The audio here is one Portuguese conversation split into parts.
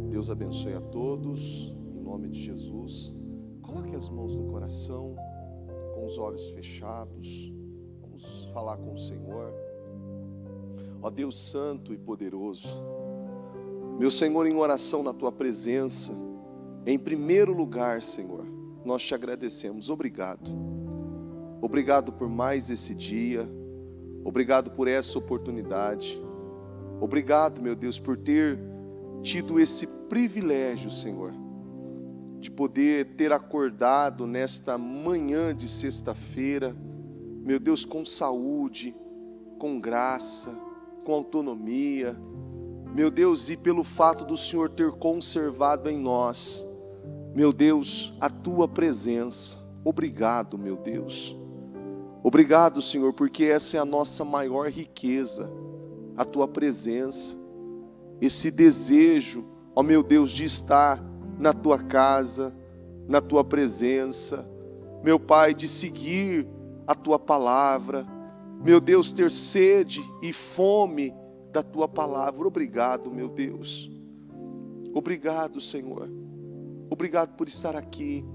Deus abençoe a todos, em nome de Jesus. Coloque as mãos no coração, com os olhos fechados. Vamos falar com o Senhor. Ó Deus santo e poderoso, meu Senhor, em oração na Tua presença, em primeiro lugar, Senhor, nós te agradecemos. Obrigado. Obrigado por mais esse dia. Obrigado por essa oportunidade. Obrigado, meu Deus, por ter tido esse privilégio, Senhor, de poder ter acordado nesta manhã de sexta-feira, meu Deus, com saúde, com graça, com autonomia, meu Deus, e pelo fato do Senhor ter conservado em nós, meu Deus, a Tua presença. Obrigado, meu Deus. Obrigado, Senhor, porque essa é a nossa maior riqueza, a Tua presença. Esse desejo, ó meu Deus, de estar na Tua casa, na Tua presença, meu Pai, de seguir a Tua palavra, meu Deus, ter sede e fome da Tua palavra. Obrigado, meu Deus. Obrigado, Senhor. Obrigado por estar aqui.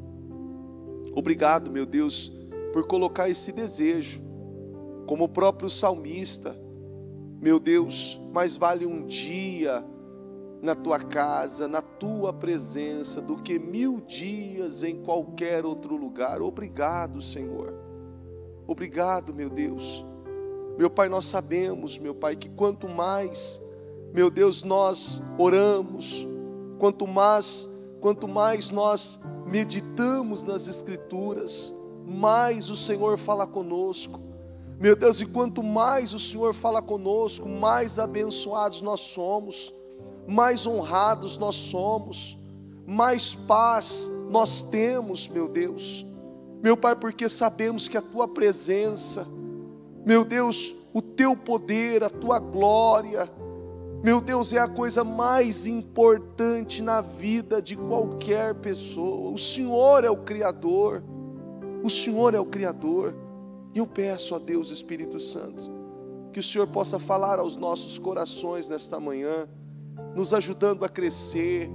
Obrigado, meu Deus, por colocar esse desejo, como o próprio salmista. Meu Deus, mais vale um dia na Tua casa, na Tua presença, do que 1000 dias em qualquer outro lugar. Obrigado, Senhor. Obrigado, meu Deus. Meu Pai, nós sabemos, meu Pai, que quanto mais, meu Deus, nós oramos, quanto mais nós meditamos nas Escrituras, mais o Senhor fala conosco. Meu Deus, e quanto mais o Senhor fala conosco, mais abençoados nós somos, mais honrados nós somos, mais paz nós temos, meu Deus. Meu Pai, porque sabemos que a Tua presença, meu Deus, o Teu poder, a Tua glória, meu Deus, é a coisa mais importante na vida de qualquer pessoa. O Senhor é o Criador, o Senhor é o Criador. E eu peço a Deus, Espírito Santo, que o Senhor possa falar aos nossos corações nesta manhã, nos ajudando a crescer,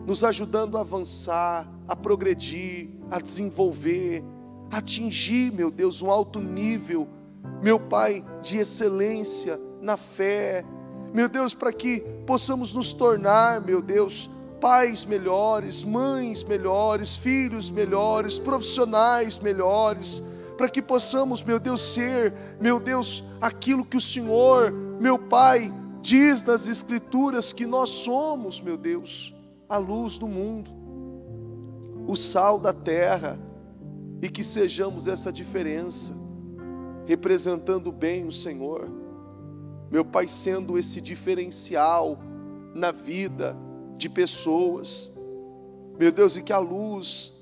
nos ajudando a avançar, a progredir, a desenvolver, a atingir, meu Deus, um alto nível, meu Pai, de excelência na fé, meu Deus, para que possamos nos tornar, meu Deus, pais melhores, mães melhores, filhos melhores, profissionais melhores, para que possamos, meu Deus, ser, meu Deus, aquilo que o Senhor, meu Pai, diz nas Escrituras que nós somos, meu Deus, a luz do mundo, o sal da terra, e que sejamos essa diferença, representando bem o Senhor, meu Pai, sendo esse diferencial na vida de pessoas, meu Deus, e que a luz,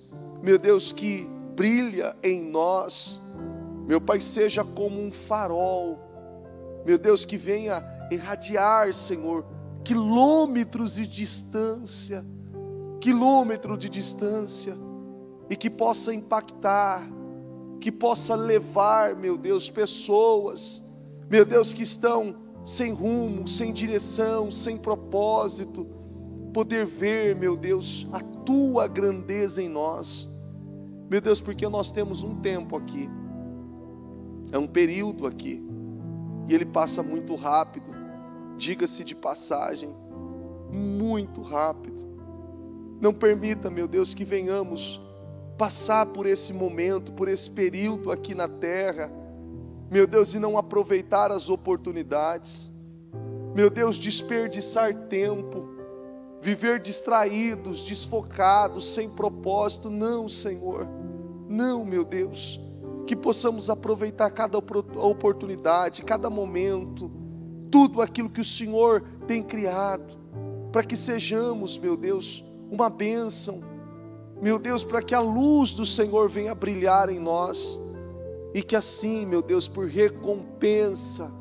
meu Deus, que brilha em nós, meu Pai, seja como um farol, meu Deus, que venha irradiar, Senhor, quilômetros de distância, e que possa impactar, que possa levar, meu Deus, pessoas, meu Deus, que estão sem rumo, sem direção, sem propósito, poder ver, meu Deus, a Tua grandeza em nós, meu Deus, porque nós temos um tempo aqui, é um período aqui, e ele passa muito rápido, diga-se de passagem, muito rápido. Não permita, meu Deus, que venhamos passar por esse momento, por esse período aqui na terra, meu Deus, e não aproveitar as oportunidades, meu Deus, desperdiçar tempo, viver distraídos, desfocados, sem propósito. Não, Senhor, não, meu Deus, que possamos aproveitar cada oportunidade, cada momento, tudo aquilo que o Senhor tem criado, para que sejamos, meu Deus, uma bênção, meu Deus, para que a luz do Senhor venha brilhar em nós, e que assim, meu Deus, por recompensa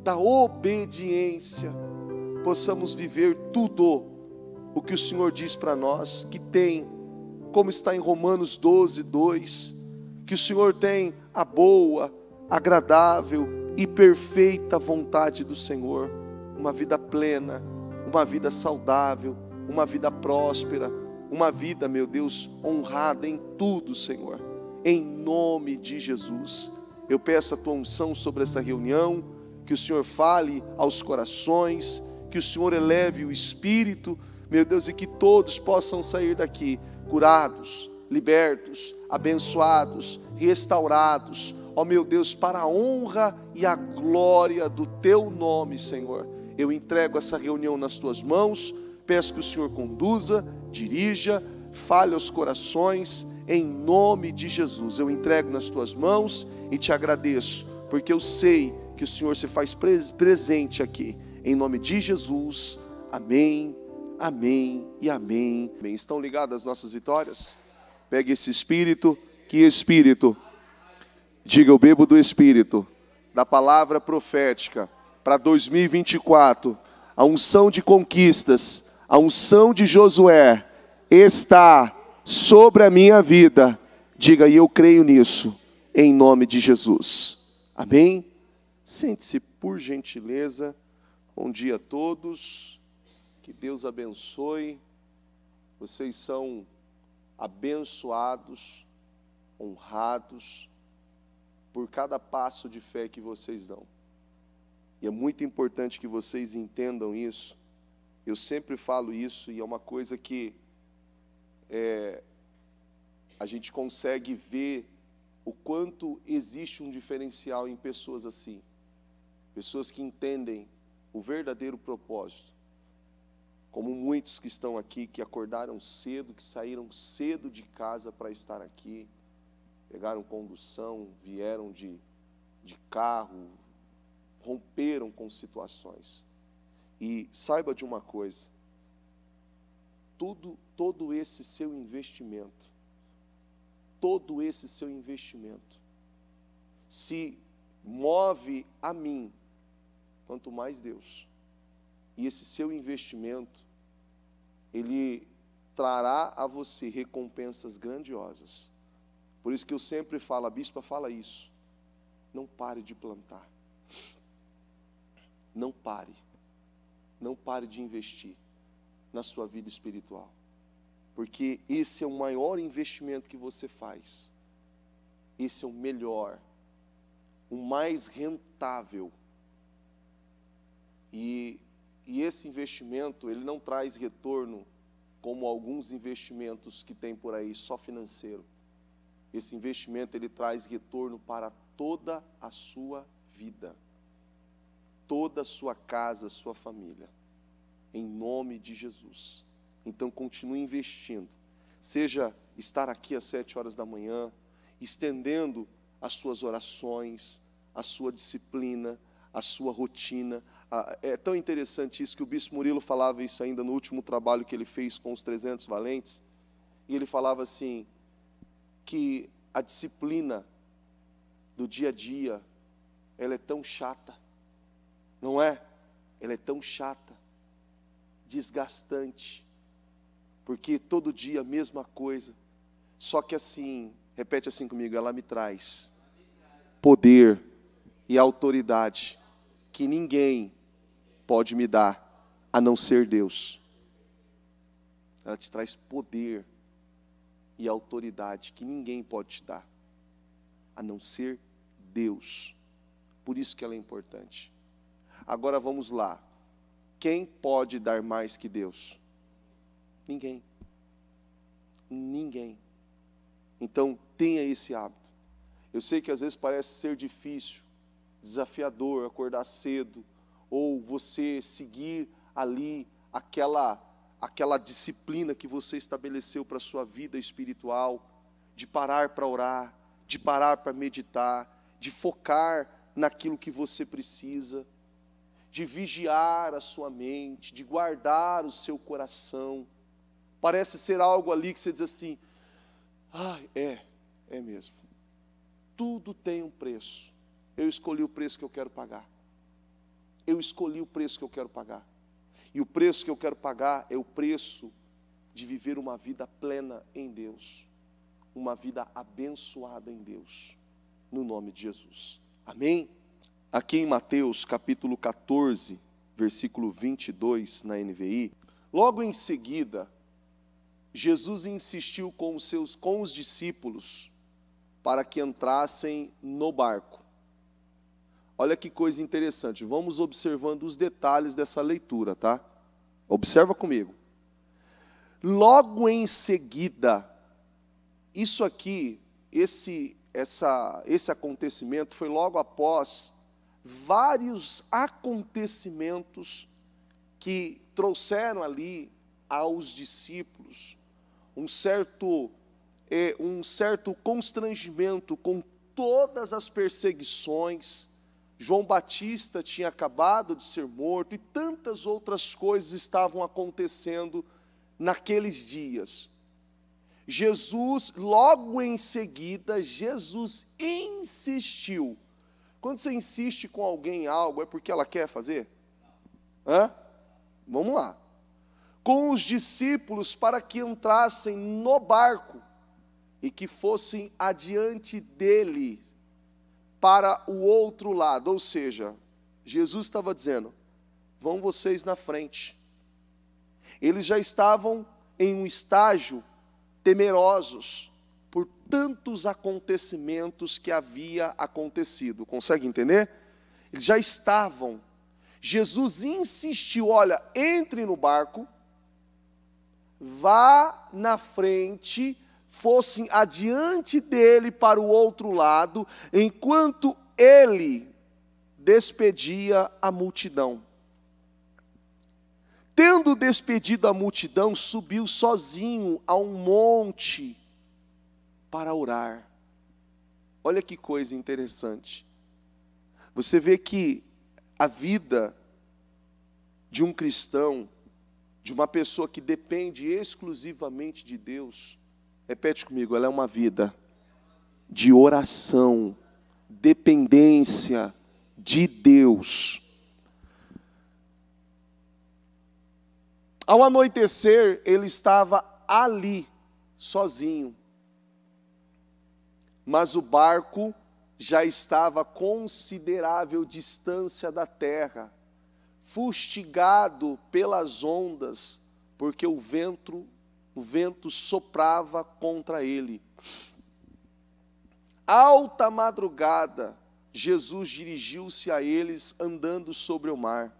da obediência, possamos viver tudo o que o Senhor diz para nós, que tem, como está em Romanos 12:2, que o Senhor tem a boa, agradável e perfeita vontade do Senhor, uma vida plena, uma vida saudável, uma vida próspera, uma vida, meu Deus, honrada em tudo, Senhor. Em nome de Jesus, eu peço a tua unção sobre essa reunião, que o Senhor fale aos corações, que o Senhor eleve o espírito, meu Deus, e que todos possam sair daqui curados, libertos, abençoados, restaurados, ó meu Deus, para a honra e a glória do teu nome, Senhor. Eu entrego essa reunião nas tuas mãos, peço que o Senhor conduza, dirija, fale aos corações, em nome de Jesus. Eu entrego nas tuas mãos e te agradeço, porque eu sei que o Senhor se faz presente aqui, em nome de Jesus. Amém, amém e amém. Bem, estão ligadas as nossas vitórias? Pegue esse Espírito, que Espírito? Diga, eu bebo do Espírito, da palavra profética, para 2024, a unção de conquistas, a unção de Josué, está sobre a minha vida. Diga, e eu creio nisso, em nome de Jesus. Amém? Sente-se, por gentileza. Bom dia a todos, que Deus abençoe. Vocês são abençoados, honrados, por cada passo de fé que vocês dão. E é muito importante que vocês entendam isso. Eu sempre falo isso, e é uma coisa que a gente consegue ver o quanto existe um diferencial em pessoas assim. Pessoas que entendem o verdadeiro propósito. Como muitos que estão aqui, que acordaram cedo, que saíram cedo de casa para estar aqui, pegaram condução, vieram de carro, romperam com situações. E saiba de uma coisa, todo esse seu investimento, se move a mim, quanto mais Deus. E esse seu investimento, ele trará a você recompensas grandiosas. Por isso que eu sempre falo, a bispa fala isso, não pare de plantar. Não pare de investir na sua vida espiritual, porque esse é o maior investimento que você faz, esse é o melhor, o mais rentável, e esse investimento, ele não traz retorno como alguns investimentos que tem por aí, só financeiro. Esse investimento, ele traz retorno para toda a sua vida, toda a sua casa, sua família, em nome de Jesus. Então continue investindo, seja estar aqui às 7 horas da manhã, estendendo as suas orações, a sua disciplina, a sua rotina. É tão interessante isso, que o bispo Murilo falava isso ainda no último trabalho que ele fez com os 300 valentes, e ele falava assim, que a disciplina do dia a dia, ela é tão chata, não é? Ela é tão chata, desgastante, porque todo dia a mesma coisa, só que assim, repete assim comigo, ela me traz poder e autoridade que ninguém pode me dar, a não ser Deus. Ela te traz poder e autoridade que ninguém pode te dar, a não ser Deus. Por isso que ela é importante. Agora vamos lá. Quem pode dar mais que Deus? Ninguém. Ninguém. Então, tenha esse hábito. Eu sei que às vezes parece ser difícil, desafiador, acordar cedo, ou você seguir ali aquela disciplina que você estabeleceu para a sua vida espiritual, de parar para orar, de parar para meditar, de focar naquilo que você precisa, de vigiar a sua mente, de guardar o seu coração. Parece ser algo ali que você diz assim, é mesmo. Tudo tem um preço. Eu escolhi o preço que eu quero pagar. Eu escolhi o preço que eu quero pagar. E o preço que eu quero pagar é o preço de viver uma vida plena em Deus. Uma vida abençoada em Deus. No nome de Jesus. Amém? Aqui em Mateus capítulo 14, versículo 22, na NVI, Logo em seguida, Jesus insistiu com os discípulos para que entrassem no barco. Olha que coisa interessante, vamos observando os detalhes dessa leitura, tá? Observa comigo. Logo em seguida, isso aqui, esse acontecimento foi logo após vários acontecimentos que trouxeram ali aos discípulos um certo constrangimento com todas as perseguições. João Batista tinha acabado de ser morto e tantas outras coisas estavam acontecendo naqueles dias. Jesus, logo em seguida, Jesus insistiu. Quando você insiste com alguém em algo, é porque ela quer fazer? Vamos lá. Com os discípulos para que entrassem no barco e que fossem adiante dele para o outro lado. Ou seja, Jesus estava dizendo, vão vocês na frente. Eles já estavam em um estágio temerosos por tantos acontecimentos que havia acontecido. Consegue entender? Eles já estavam. Jesus insistiu, olha, entre no barco, vá na frente, fossem adiante dele para o outro lado, enquanto ele despedia a multidão. Tendo despedido a multidão, subiu sozinho a um monte para orar. Olha que coisa interessante. Você vê que a vida de um cristão, de uma pessoa que depende exclusivamente de Deus, repete comigo, ela é uma vida de oração, dependência de Deus. Ao anoitecer, ele estava ali, sozinho. Mas o barco já estava a considerável distância da terra, fustigado pelas ondas, porque o vento soprava contra ele. Alta madrugada, Jesus dirigiu-se a eles andando sobre o mar.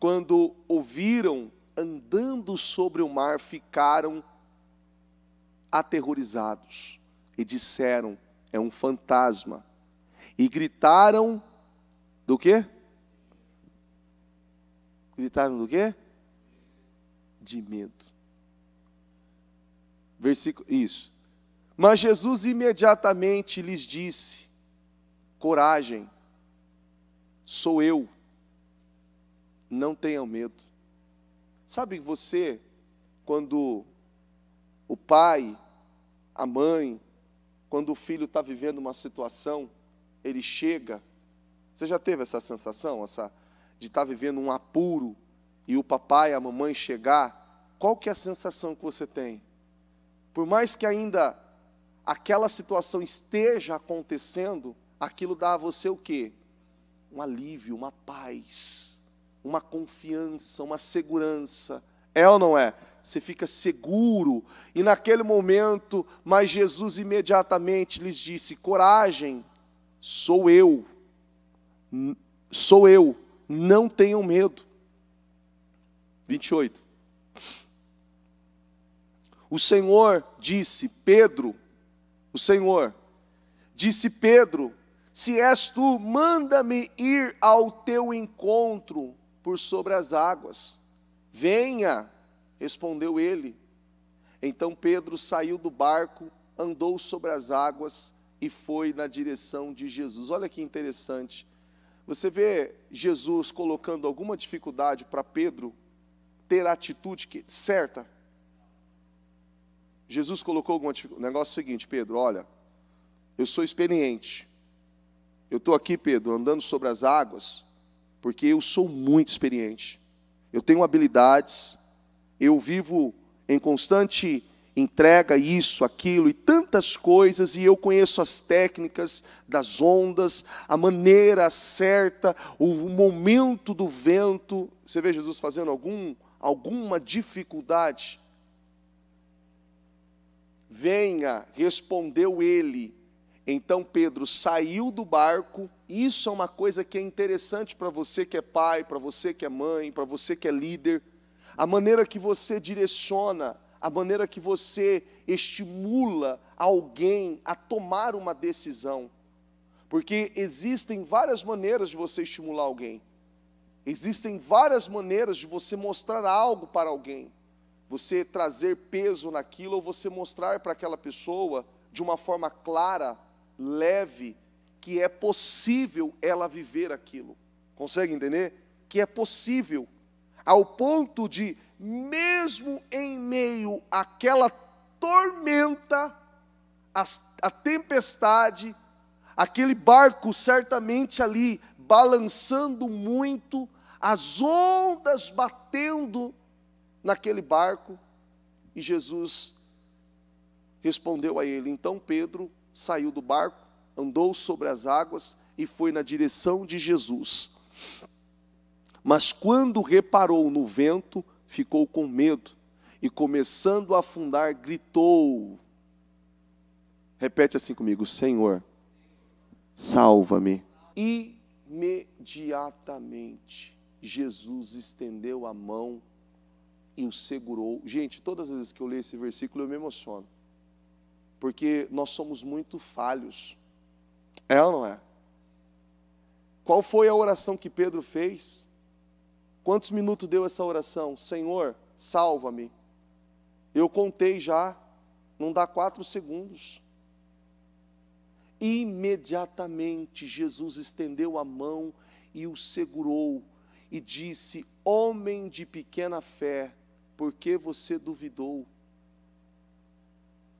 Quando ouviram andando sobre o mar, ficaram aterrorizados e disseram, é um fantasma. E gritaram do quê? Gritaram do quê? De medo. Versículo, isso. Mas Jesus imediatamente lhes disse, coragem, sou eu, não tenham medo. Sabe você, quando o pai, a mãe, quando o filho está vivendo uma situação, ele chega, você já teve essa sensação, de estar vivendo um apuro, e o papai, a mamãe chegar, qual que é a sensação que você tem? Por mais que ainda aquela situação esteja acontecendo, aquilo dá a você o quê? Um alívio, uma paz, uma confiança, uma segurança. É ou não é? Você fica seguro. E naquele momento, mas Jesus imediatamente lhes disse, coragem, sou eu, não tenham medo. 28. O Senhor disse, Pedro, se és tu, manda-me ir ao teu encontro por sobre as águas. Venha, respondeu ele. Então Pedro saiu do barco, andou sobre as águas e foi na direção de Jesus. Olha que interessante. Você vê Jesus colocando alguma dificuldade para Pedro ter a atitude certa? Jesus colocou alguma dificuldade. O negócio é o seguinte, Pedro, olha, eu sou experiente. Eu estou aqui, Pedro, andando sobre as águas, porque eu sou muito experiente. Eu tenho habilidades, eu vivo em constante entrega, isso, aquilo e tantas coisas, e eu conheço as técnicas das ondas, a maneira certa, o momento do vento. Você vê Jesus fazendo alguma dificuldade? Venha, respondeu ele. Então Pedro saiu do barco. Isso é uma coisa que é interessante para você que é pai, para você que é mãe, para você que é líder. A maneira que você direciona, a maneira que você estimula alguém a tomar uma decisão. Porque existem várias maneiras de você estimular alguém. Existem várias maneiras de você mostrar algo para alguém. Você trazer peso naquilo ou você mostrar para aquela pessoa de uma forma clara, leve, que é possível ela viver aquilo. Consegue entender? Que é possível. Ao ponto de, mesmo em meio àquela tormenta, a tempestade, aquele barco certamente ali balançando muito, as ondas batendo naquele barco, e Jesus respondeu a ele. Então Pedro saiu do barco, andou sobre as águas e foi na direção de Jesus. Mas quando reparou no vento, ficou com medo e, começando a afundar, gritou. Repete assim comigo: Senhor, salva-me. Imediatamente Jesus estendeu a mão e o segurou. Gente, todas as vezes que eu leio esse versículo eu me emociono, porque nós somos muito falhos. É ou não é? Qual foi a oração que Pedro fez? Quantos minutos deu essa oração? Senhor, salva-me. Eu contei já, não dá 4 segundos. Imediatamente Jesus estendeu a mão e o segurou e disse: homem de pequena fé, por que você duvidou?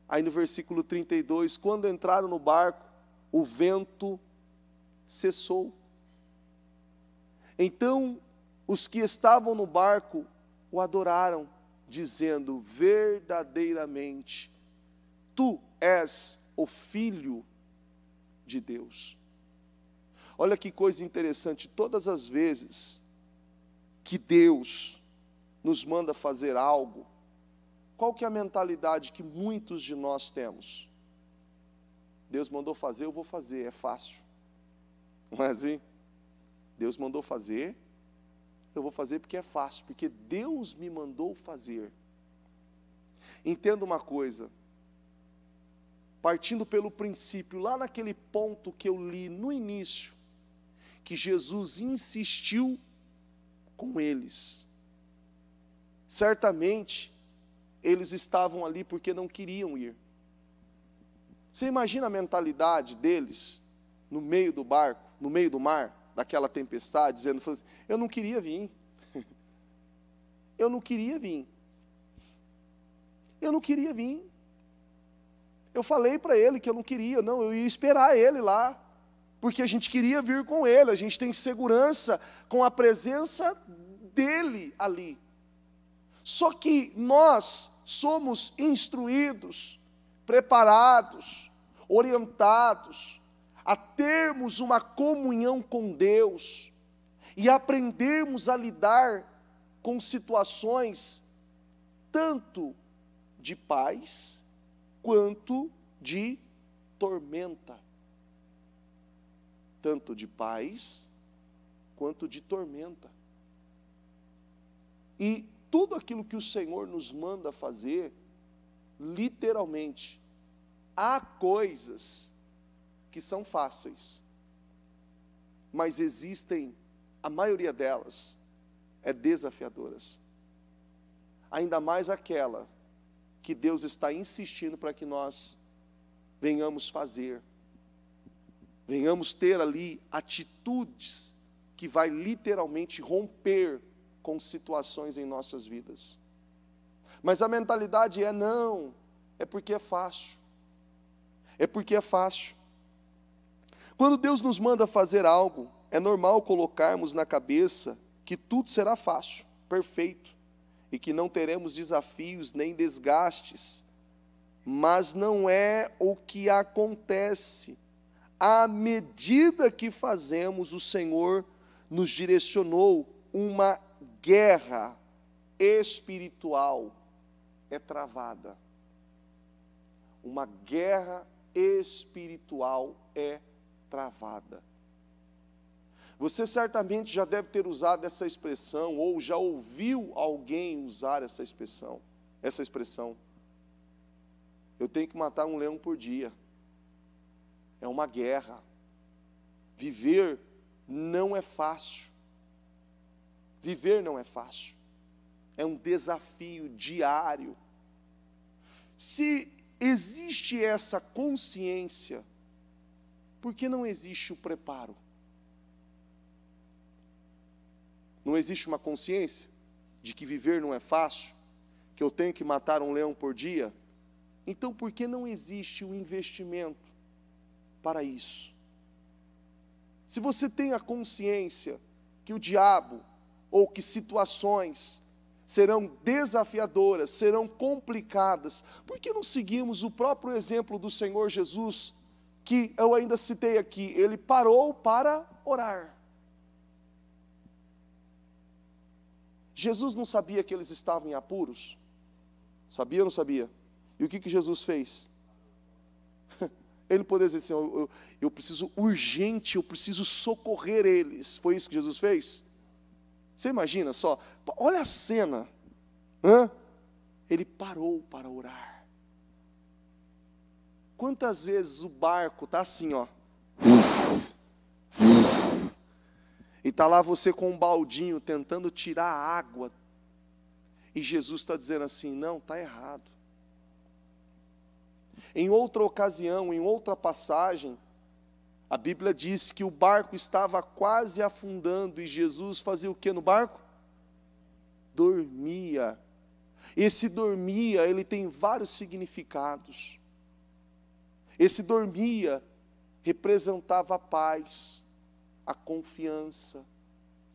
Aí no versículo 32, quando entraram no barco, o vento cessou. Então os que estavam no barco o adoraram, dizendo: verdadeiramente, tu és o Filho de Deus. Olha que coisa interessante, todas as vezes que Deus nos manda fazer algo, qual que é a mentalidade que muitos de nós temos? Deus mandou fazer, eu vou fazer, é fácil. Não é assim? Deus mandou fazer, eu vou fazer porque é fácil, porque Deus me mandou fazer. Entenda uma coisa, partindo pelo princípio, lá naquele ponto que eu li no início, que Jesus insistiu com eles. Certamente, eles estavam ali porque não queriam ir. Você imagina a mentalidade deles, no meio do barco, no meio do mar, daquela tempestade, dizendo assim: eu não queria vir. Eu não queria vir. Eu não queria vir. Eu falei para ele que eu não queria, não, eu ia esperar ele lá, porque a gente queria vir com ele, a gente tem segurança com a presença dele ali. Só que nós somos instruídos, preparados, orientados a termos uma comunhão com Deus e aprendermos a lidar com situações tanto de paz quanto de tormenta. Tanto de paz quanto de tormenta. E tudo aquilo que o Senhor nos manda fazer, literalmente, há coisas que são fáceis, mas existem, a maioria delas, é desafiadoras. Ainda mais aquela que Deus está insistindo para que nós venhamos fazer, venhamos ter ali atitudes que vai literalmente romper com situações em nossas vidas. Mas a mentalidade é: não, é porque é fácil. É porque é fácil. Quando Deus nos manda fazer algo, é normal colocarmos na cabeça que tudo será fácil, perfeito, e que não teremos desafios nem desgastes. Mas não é o que acontece. À medida que fazemos, o Senhor nos direcionou uma guerra espiritual é travada. Uma guerra espiritual é travada. Você certamente já deve ter usado essa expressão, ou já ouviu alguém usar essa expressão. Eu tenho que matar um leão por dia. É uma guerra. Viver não é fácil. Viver não é fácil. É um desafio diário. Se existe essa consciência, por que não existe o preparo? Não existe uma consciência de que viver não é fácil, que eu tenho que matar um leão por dia? Então, por que não existe o investimento para isso? Se você tem a consciência que o diabo, ou que situações serão desafiadoras, serão complicadas, por que não seguimos o próprio exemplo do Senhor Jesus, que eu ainda citei aqui? Ele parou para orar. Jesus não sabia que eles estavam em apuros? Sabia ou não sabia? E o que Jesus fez? Ele poderia dizer assim, eu preciso urgente, eu preciso socorrer eles. Foi isso que Jesus fez? Você imagina só? Olha a cena. Ele parou para orar. Quantas vezes o barco está assim, ó. E está lá você com um baldinho tentando tirar a água. E Jesus está dizendo assim, não, está errado. Em outra ocasião, em outra passagem, a Bíblia diz que o barco estava quase afundando. E Jesus fazia o que no barco? Dormia. Esse dormia, ele tem vários significados. Esse dormia representava a paz, a confiança,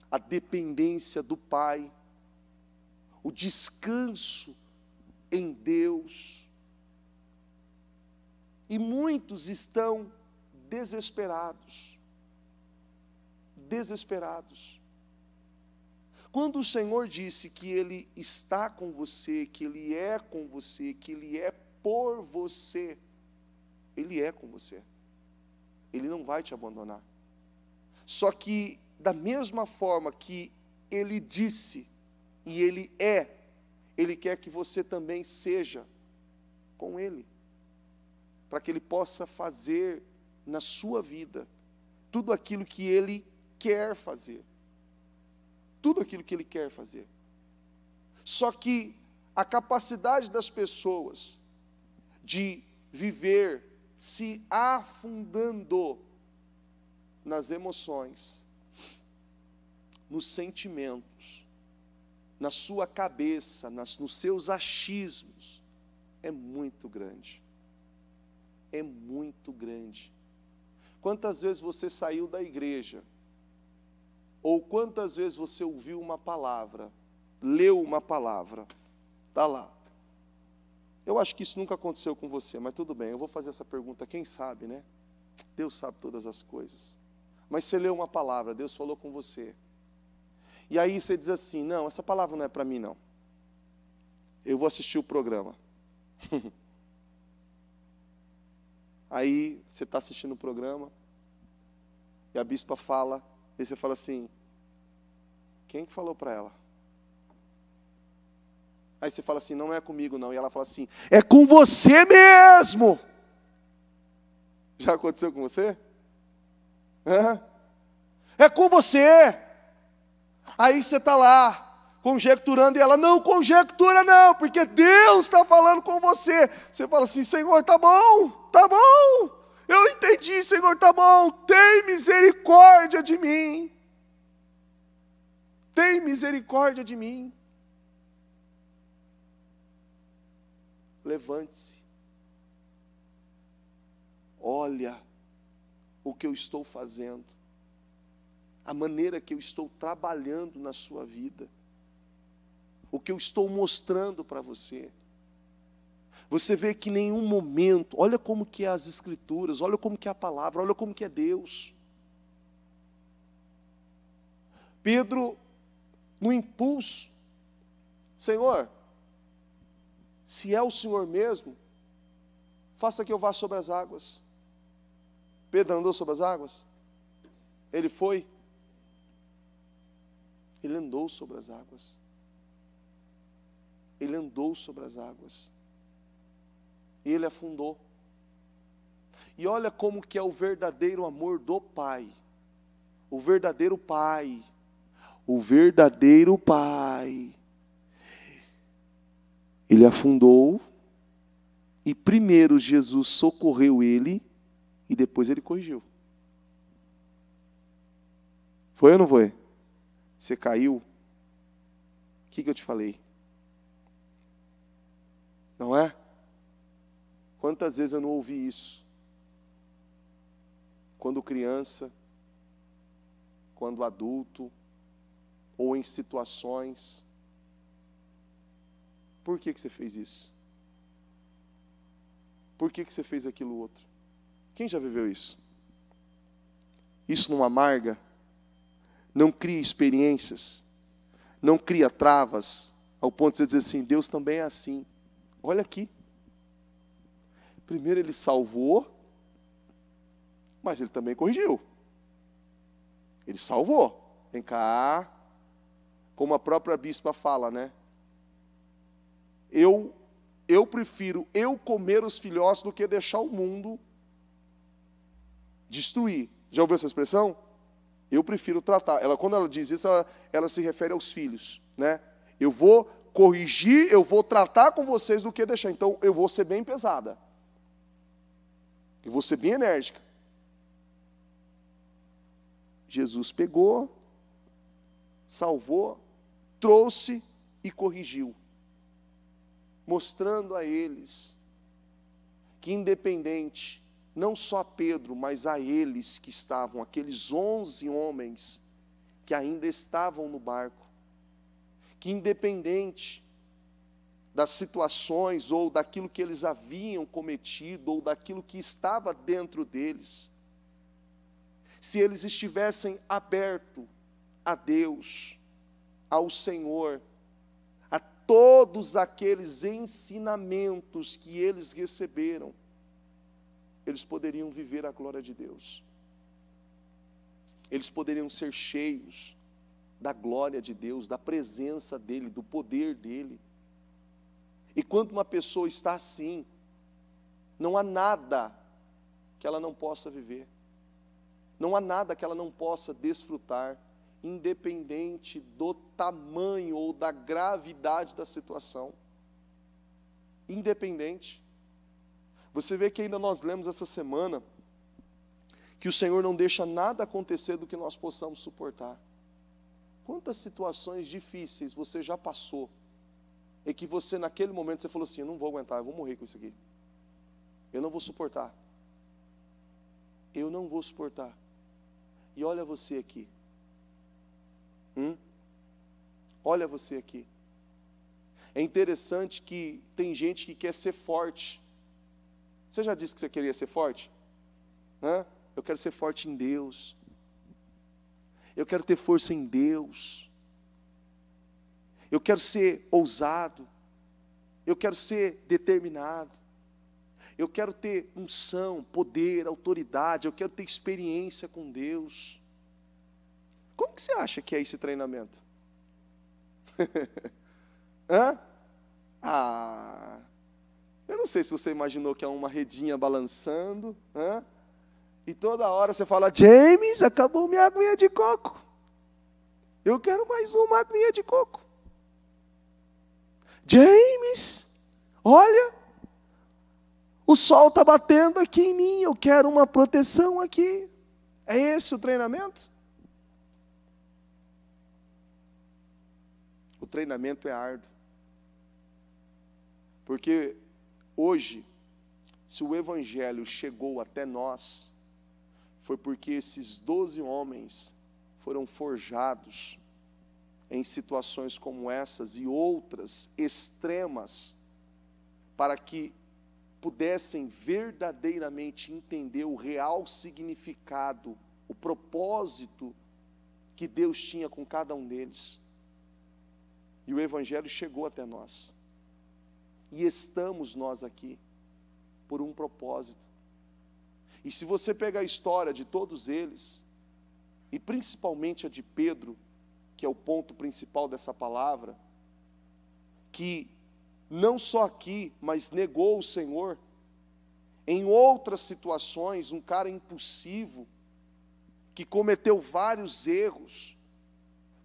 a dependência do Pai, o descanso em Deus. E muitos estão desesperados. Desesperados. Quando o Senhor disse que Ele está com você, que Ele é com você, que Ele é por você, Ele é com você. Ele não vai te abandonar. Só que, da mesma forma que Ele disse, e Ele é, Ele quer que você também seja com Ele, para que Ele possa fazer na sua vida tudo aquilo que Ele quer fazer. Tudo aquilo que Ele quer fazer. Só que a capacidade das pessoas de viver se afundando nas emoções, nos sentimentos, na sua cabeça, nos seus achismos, é muito grande. É muito grande. Quantas vezes você saiu da igreja, ou quantas vezes você ouviu uma palavra, leu uma palavra, está lá. Eu acho que isso nunca aconteceu com você, mas tudo bem, eu vou fazer essa pergunta, quem sabe, né? Deus sabe todas as coisas. Mas você leu uma palavra, Deus falou com você. E aí você diz assim, não, essa palavra não é para mim não. Eu vou assistir o programa. Aí você está assistindo o programa, e a bispa fala, e você fala assim, quem que falou para ela? Aí você fala assim, não é comigo não, e ela fala assim, é com você mesmo. Já aconteceu com você? É com você. Aí você está lá, conjecturando, e ela, não conjectura não, porque Deus está falando com você. Você fala assim, Senhor, tá bom, eu entendi, Senhor, tá bom, tem misericórdia de mim. Tem misericórdia de mim. Levante-se. Olha o que eu estou fazendo. A maneira que eu estou trabalhando na sua vida. O que eu estou mostrando para você. Você vê que em nenhum momento, olha como que é as Escrituras, olha como que é a palavra, olha como que é Deus. Pedro, no impulso, Senhor, se é o Senhor mesmo, faça que eu vá sobre as águas. Pedro andou sobre as águas? Ele foi? Ele andou sobre as águas. Ele andou sobre as águas. Ele afundou. E olha como que é o verdadeiro amor do Pai. O verdadeiro Pai. O verdadeiro Pai. Ele afundou. E primeiro Jesus socorreu ele. E depois ele corrigiu. Foi ou não foi? Você caiu? O que eu te falei? Não é? Quantas vezes eu não ouvi isso? Quando criança, quando adulto, ou em situações. Por que você fez isso? Por que você fez aquilo outro? Quem já viveu isso? Isso não amarga? Não cria experiências? Não cria travas? Ao ponto de você dizer assim, Deus também é assim. Olha aqui. Primeiro ele salvou, mas ele também corrigiu. Ele salvou. Vem cá. Como a própria bispa fala, né? Eu prefiro eu comer os filhotes do que deixar o mundo destruir. Já ouviu essa expressão? Eu prefiro tratar. Quando ela diz isso, ela se refere aos filhos, né? Eu vou corrigir, eu vou tratar com vocês do que deixar. Então, eu vou ser bem pesada. Eu vou ser bem enérgica. Jesus pegou, salvou, trouxe e corrigiu. Mostrando a eles que independente, não só a Pedro, mas a eles que estavam, aqueles 11 homens que ainda estavam no barco, que independente das situações ou daquilo que eles haviam cometido ou daquilo que estava dentro deles, se eles estivessem abertos a Deus, ao Senhor, a todos aqueles ensinamentos que eles receberam, eles poderiam viver a glória de Deus. Eles poderiam ser cheios da glória de Deus, da presença dEle, do poder dEle. E quando uma pessoa está assim, não há nada que ela não possa viver. Não há nada que ela não possa desfrutar, independente do tamanho ou da gravidade da situação. Independente. Você vê que ainda nós lemos essa semana que o Senhor não deixa nada acontecer do que nós possamos suportar. Quantas situações difíceis você já passou e que você naquele momento você falou assim, eu não vou aguentar, eu vou morrer com isso aqui. Eu não vou suportar. Eu não vou suportar. E olha você aqui. Olha você aqui. É interessante que tem gente que quer ser forte. Você já disse que você queria ser forte? Eu quero ser forte em Deus. Eu quero ter força em Deus. Eu quero ser ousado. Eu quero ser determinado. Eu quero ter unção, poder, autoridade. Eu quero ter experiência com Deus. Como que você acha que é esse treinamento? Eu não sei se você imaginou que é uma redinha balançando, e toda hora você fala, James, acabou minha aguinha de coco. Eu quero mais uma aguinha de coco. James, olha, o sol está batendo aqui em mim, eu quero uma proteção aqui. É esse o treinamento? O treinamento é árduo. Porque hoje, se o Evangelho chegou até nós, foi porque esses 12 homens foram forjados em situações como essas e outras extremas, para que pudessem verdadeiramente entender o real significado, o propósito que Deus tinha com cada um deles. E o Evangelho chegou até nós. E estamos nós aqui por um propósito. E se você pegar a história de todos eles, e principalmente a de Pedro, que é o ponto principal dessa palavra, que não só aqui, mas negou o Senhor, em outras situações, um cara impulsivo, que cometeu vários erros,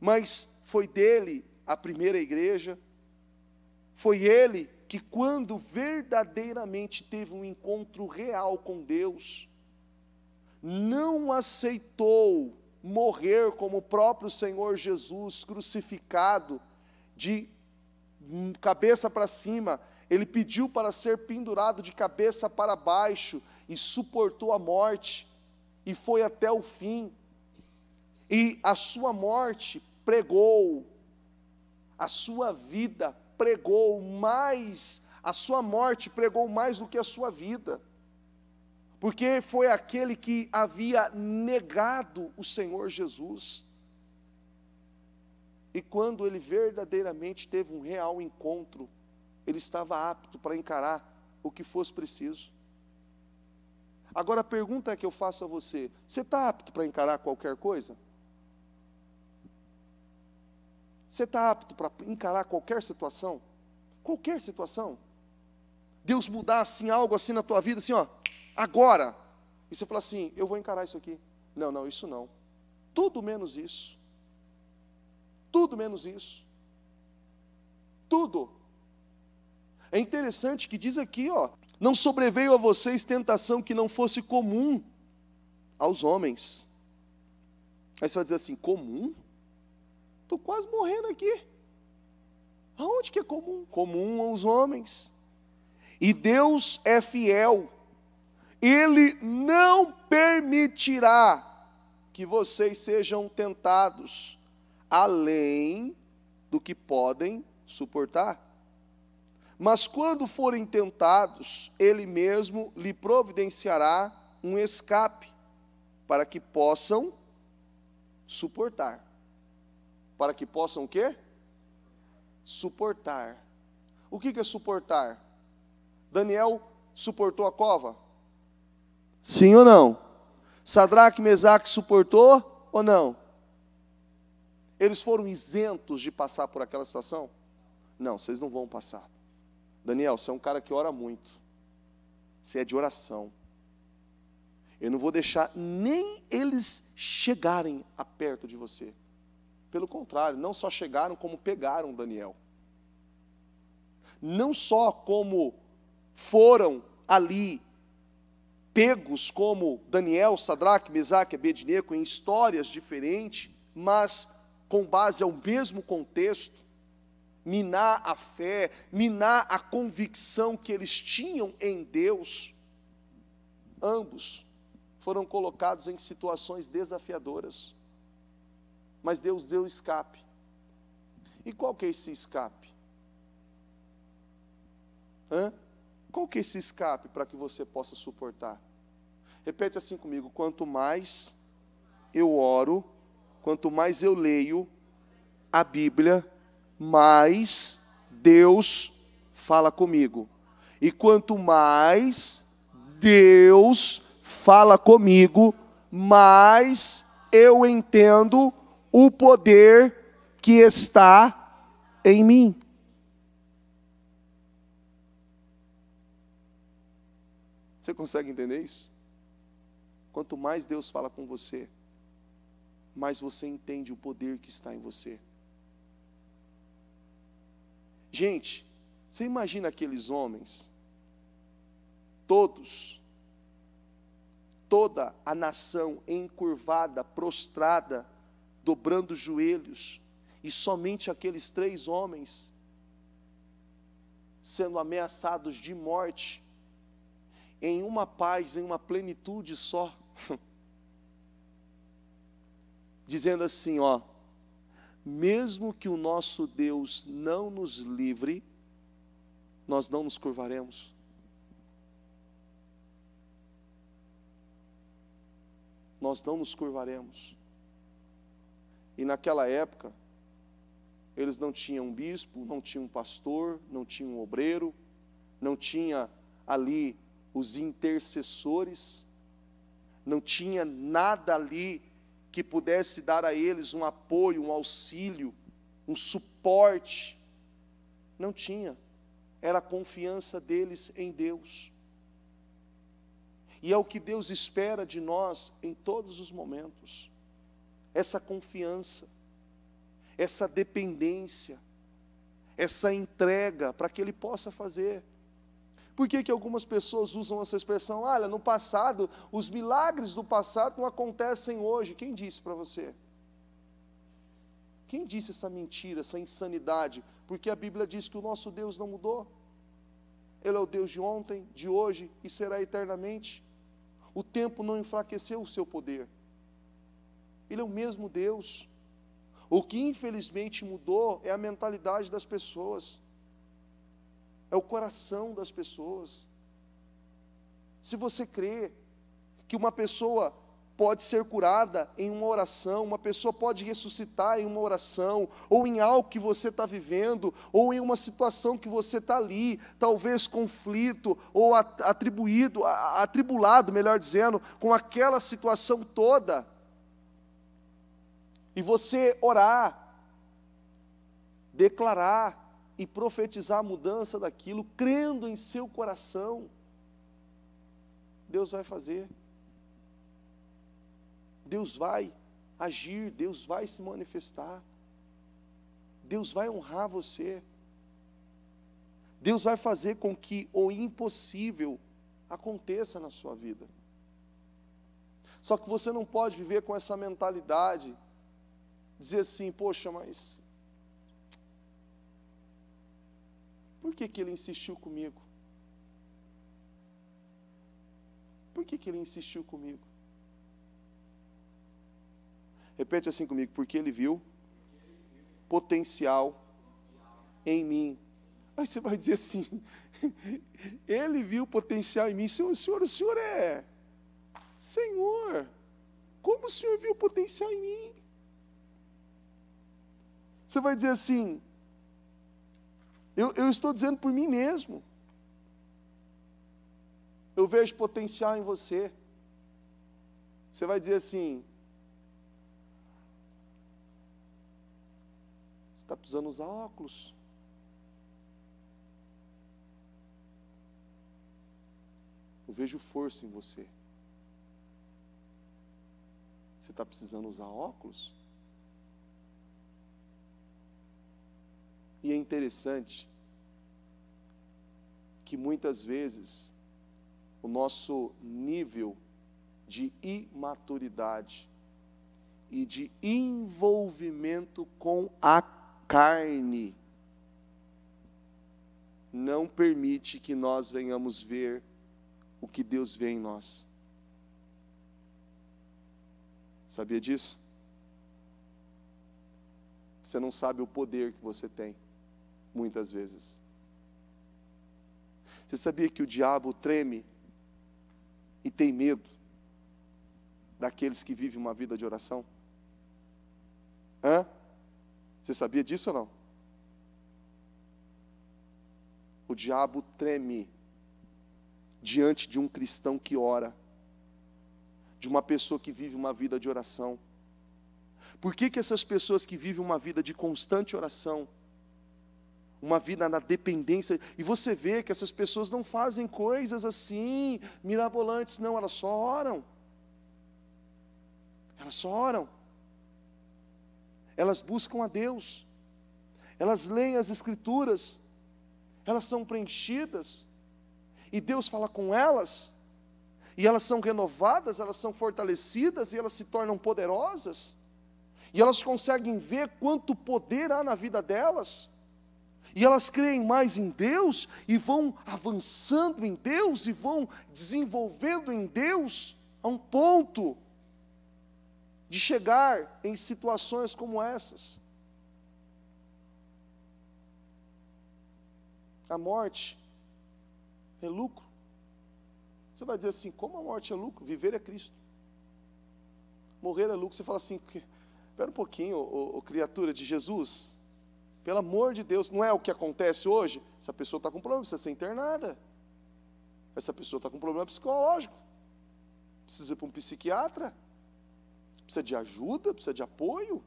mas foi dele a primeira igreja, foi ele que, quando verdadeiramente teve um encontro real com Deus, não aceitou morrer como o próprio Senhor Jesus, crucificado, de cabeça para cima. Ele pediu para ser pendurado de cabeça para baixo, e suportou a morte, e foi até o fim. E a sua morte pregou, a sua vida pregou mais, a sua morte pregou mais do que a sua vida, porque foi aquele que havia negado o Senhor Jesus. E quando ele verdadeiramente teve um real encontro, ele estava apto para encarar o que fosse preciso. Agora a pergunta que eu faço a você: você está apto para encarar qualquer coisa? Você está apto para encarar qualquer situação? Qualquer situação? Deus mudar assim, algo assim na tua vida, assim, ó, agora. E você fala assim: eu vou encarar isso aqui. Não, isso não. Tudo menos isso. Tudo menos isso. Tudo. É interessante que diz aqui, ó, não sobreveio a vocês tentação que não fosse comum aos homens. Aí você vai dizer assim: comum? Estou quase morrendo aqui. Aonde que é comum? Comum aos homens. E Deus é fiel. Ele não permitirá que vocês sejam tentados além do que podem suportar. Mas quando forem tentados, Ele mesmo lhe providenciará um escape, para que possam suportar. Para que possam o quê? Suportar. O que é suportar? Daniel suportou a cova? Sim ou não? Sadraque, Mesaque suportou ou não? Eles foram isentos de passar por aquela situação? Não, vocês não vão passar. Daniel, você é um cara que ora muito. Você é de oração. Eu não vou deixar nem eles chegarem a perto de você. Pelo contrário, não só chegaram, como pegaram Daniel. Não só como foram ali pegos como Daniel, Sadraque, Mesaque e Abednego em histórias diferentes, mas com base ao mesmo contexto, minar a fé, minar a convicção que eles tinham em Deus. Ambos foram colocados em situações desafiadoras, mas Deus deu escape. E qual que é esse escape? Qual que é esse escape para que você possa suportar? Repete assim comigo: quanto mais eu oro, quanto mais eu leio a Bíblia, mais Deus fala comigo. E quanto mais Deus fala comigo, mais eu entendo o poder que está em mim. Você consegue entender isso? Quanto mais Deus fala com você, mais você entende o poder que está em você. Gente, você imagina aqueles homens, toda a nação encurvada, prostrada, dobrando os joelhos, e somente aqueles 3 homens sendo ameaçados de morte, em uma paz, em uma plenitude só, dizendo assim, ó: mesmo que o nosso Deus não nos livre, nós não nos curvaremos. Nós não nos curvaremos. E naquela época, Eles não tinham um bispo, não tinham um pastor, não tinham um obreiro, não tinha ali os intercessores, não tinha nada ali que pudesse dar a eles um apoio, um auxílio, um suporte. Não tinha. Era a confiança deles em Deus. E é o que Deus espera de nós em todos os momentos. Essa confiança, essa dependência, essa entrega para que Ele possa fazer. Por que algumas pessoas usam essa expressão? Olha, no passado, os milagres do passado não acontecem hoje. Quem disse para você? Quem disse essa mentira, essa insanidade? Porque a Bíblia diz que o nosso Deus não mudou. Ele é o Deus de ontem, de hoje e será eternamente. O tempo não enfraqueceu o seu poder. Ele é o mesmo Deus. O que infelizmente mudou é a mentalidade das pessoas. É o coração das pessoas. Se você crê que uma pessoa pode ser curada em uma oração, uma pessoa pode ressuscitar em uma oração, ou em algo que você está vivendo, ou em uma situação que você está ali, talvez conflito, ou atribulado, melhor dizendo, com aquela situação toda, e você orar, declarar e profetizar a mudança daquilo, crendo em seu coração, Deus vai fazer. Deus vai agir, Deus vai se manifestar, Deus vai honrar você, Deus vai fazer com que o impossível aconteça na sua vida. Só que você não pode viver com essa mentalidade, dizer assim, poxa, mas por que Ele insistiu comigo? Por que Ele insistiu comigo? Repete assim comigo, porque Ele viu potencial em mim. Aí você vai dizer assim, Ele viu potencial em mim. O Senhor é Senhor, como o Senhor viu potencial em mim? Você vai dizer assim, eu estou dizendo por mim mesmo. Eu vejo potencial em você. Você vai dizer assim, está precisando usar óculos. Eu vejo força em você. Você está precisando usar óculos? E é interessante que muitas vezes o nosso nível de imaturidade e de envolvimento com a carne não permite que nós venhamos ver o que Deus vê em nós. Sabia disso? Você não sabe o poder que você tem, muitas vezes. Você sabia que o diabo treme e tem medo daqueles que vivem uma vida de oração? Você sabia disso ou não? O diabo treme diante de um cristão que ora, de uma pessoa que vive uma vida de oração. Por que essas pessoas que vivem uma vida de constante oração, uma vida na dependência, e você vê que essas pessoas não fazem coisas assim, mirabolantes, não, elas só oram. Elas só oram. Elas buscam a Deus. Elas leem as Escrituras. Elas são preenchidas. E Deus fala com elas. E elas são renovadas, elas são fortalecidas, e elas se tornam poderosas. E elas conseguem ver quanto poder há na vida delas. E elas creem mais em Deus, e vão avançando em Deus, e vão desenvolvendo em Deus, a um ponto de chegar em situações como essas. A morte é lucro. Você vai dizer assim, como a morte é lucro? Viver é Cristo. Morrer é lucro. Você fala assim, espera um pouquinho, ô criatura de Jesus. Pelo amor de Deus, não é o que acontece hoje? Essa pessoa está com problema, precisa ser internada. Essa pessoa está com problema psicológico. Precisa ir para um psiquiatra. Precisa de ajuda, precisa de apoio.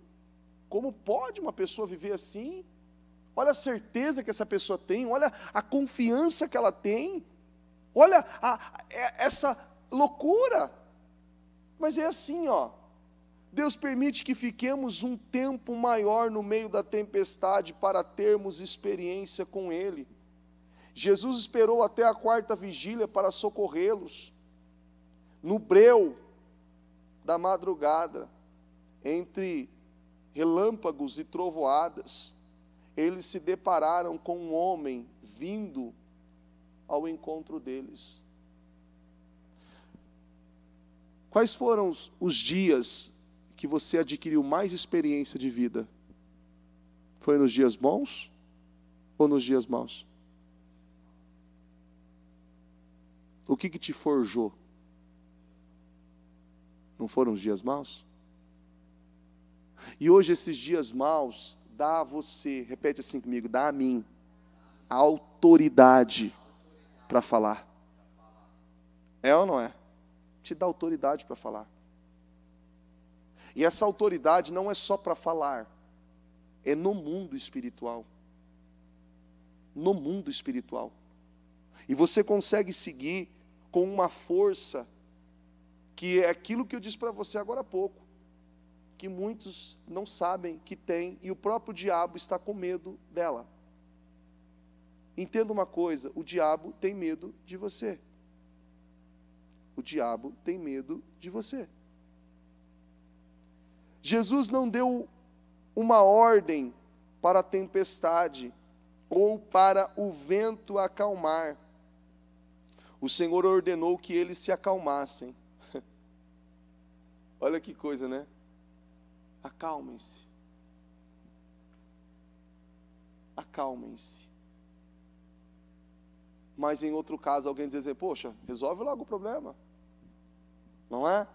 Como pode uma pessoa viver assim? Olha a certeza que essa pessoa tem, olha a confiança que ela tem. Olha essa loucura. Mas é assim, ó. Deus permite que fiquemos um tempo maior no meio da tempestade para termos experiência com Ele. Jesus esperou até a 4ª vigília para socorrê-los. No breu da madrugada, entre relâmpagos e trovoadas, eles se depararam com um homem vindo ao encontro deles. Quais foram os dias que você adquiriu mais experiência de vida? Foi nos dias bons ou nos dias maus? O que te forjou? Não foram os dias maus? E hoje esses dias maus dá a você, repete assim comigo, dá a mim a autoridade para falar. É ou não é? Te dá autoridade para falar. E essa autoridade não é só para falar, é no mundo espiritual. No mundo espiritual. E você consegue seguir com uma força que é aquilo que eu disse para você agora há pouco, que muitos não sabem que tem, e o próprio diabo está com medo dela. Entenda uma coisa, o diabo tem medo de você. O diabo tem medo de você. Jesus não deu uma ordem para a tempestade ou para o vento acalmar. O Senhor ordenou que eles se acalmassem. Olha que coisa, né? Acalmem-se. Acalmem-se. Mas em outro caso alguém diz assim, poxa, resolve logo o problema. Não é?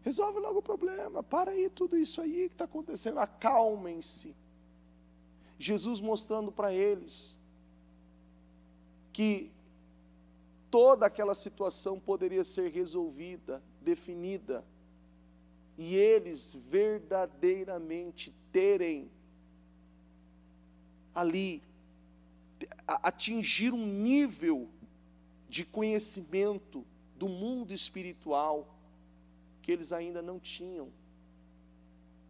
Resolve logo o problema, para aí tudo isso aí que está acontecendo, acalmem-se. Jesus mostrando para eles que toda aquela situação poderia ser resolvida, definida, e eles verdadeiramente terem ali, atingir um nível de conhecimento do mundo espiritual que eles ainda não tinham,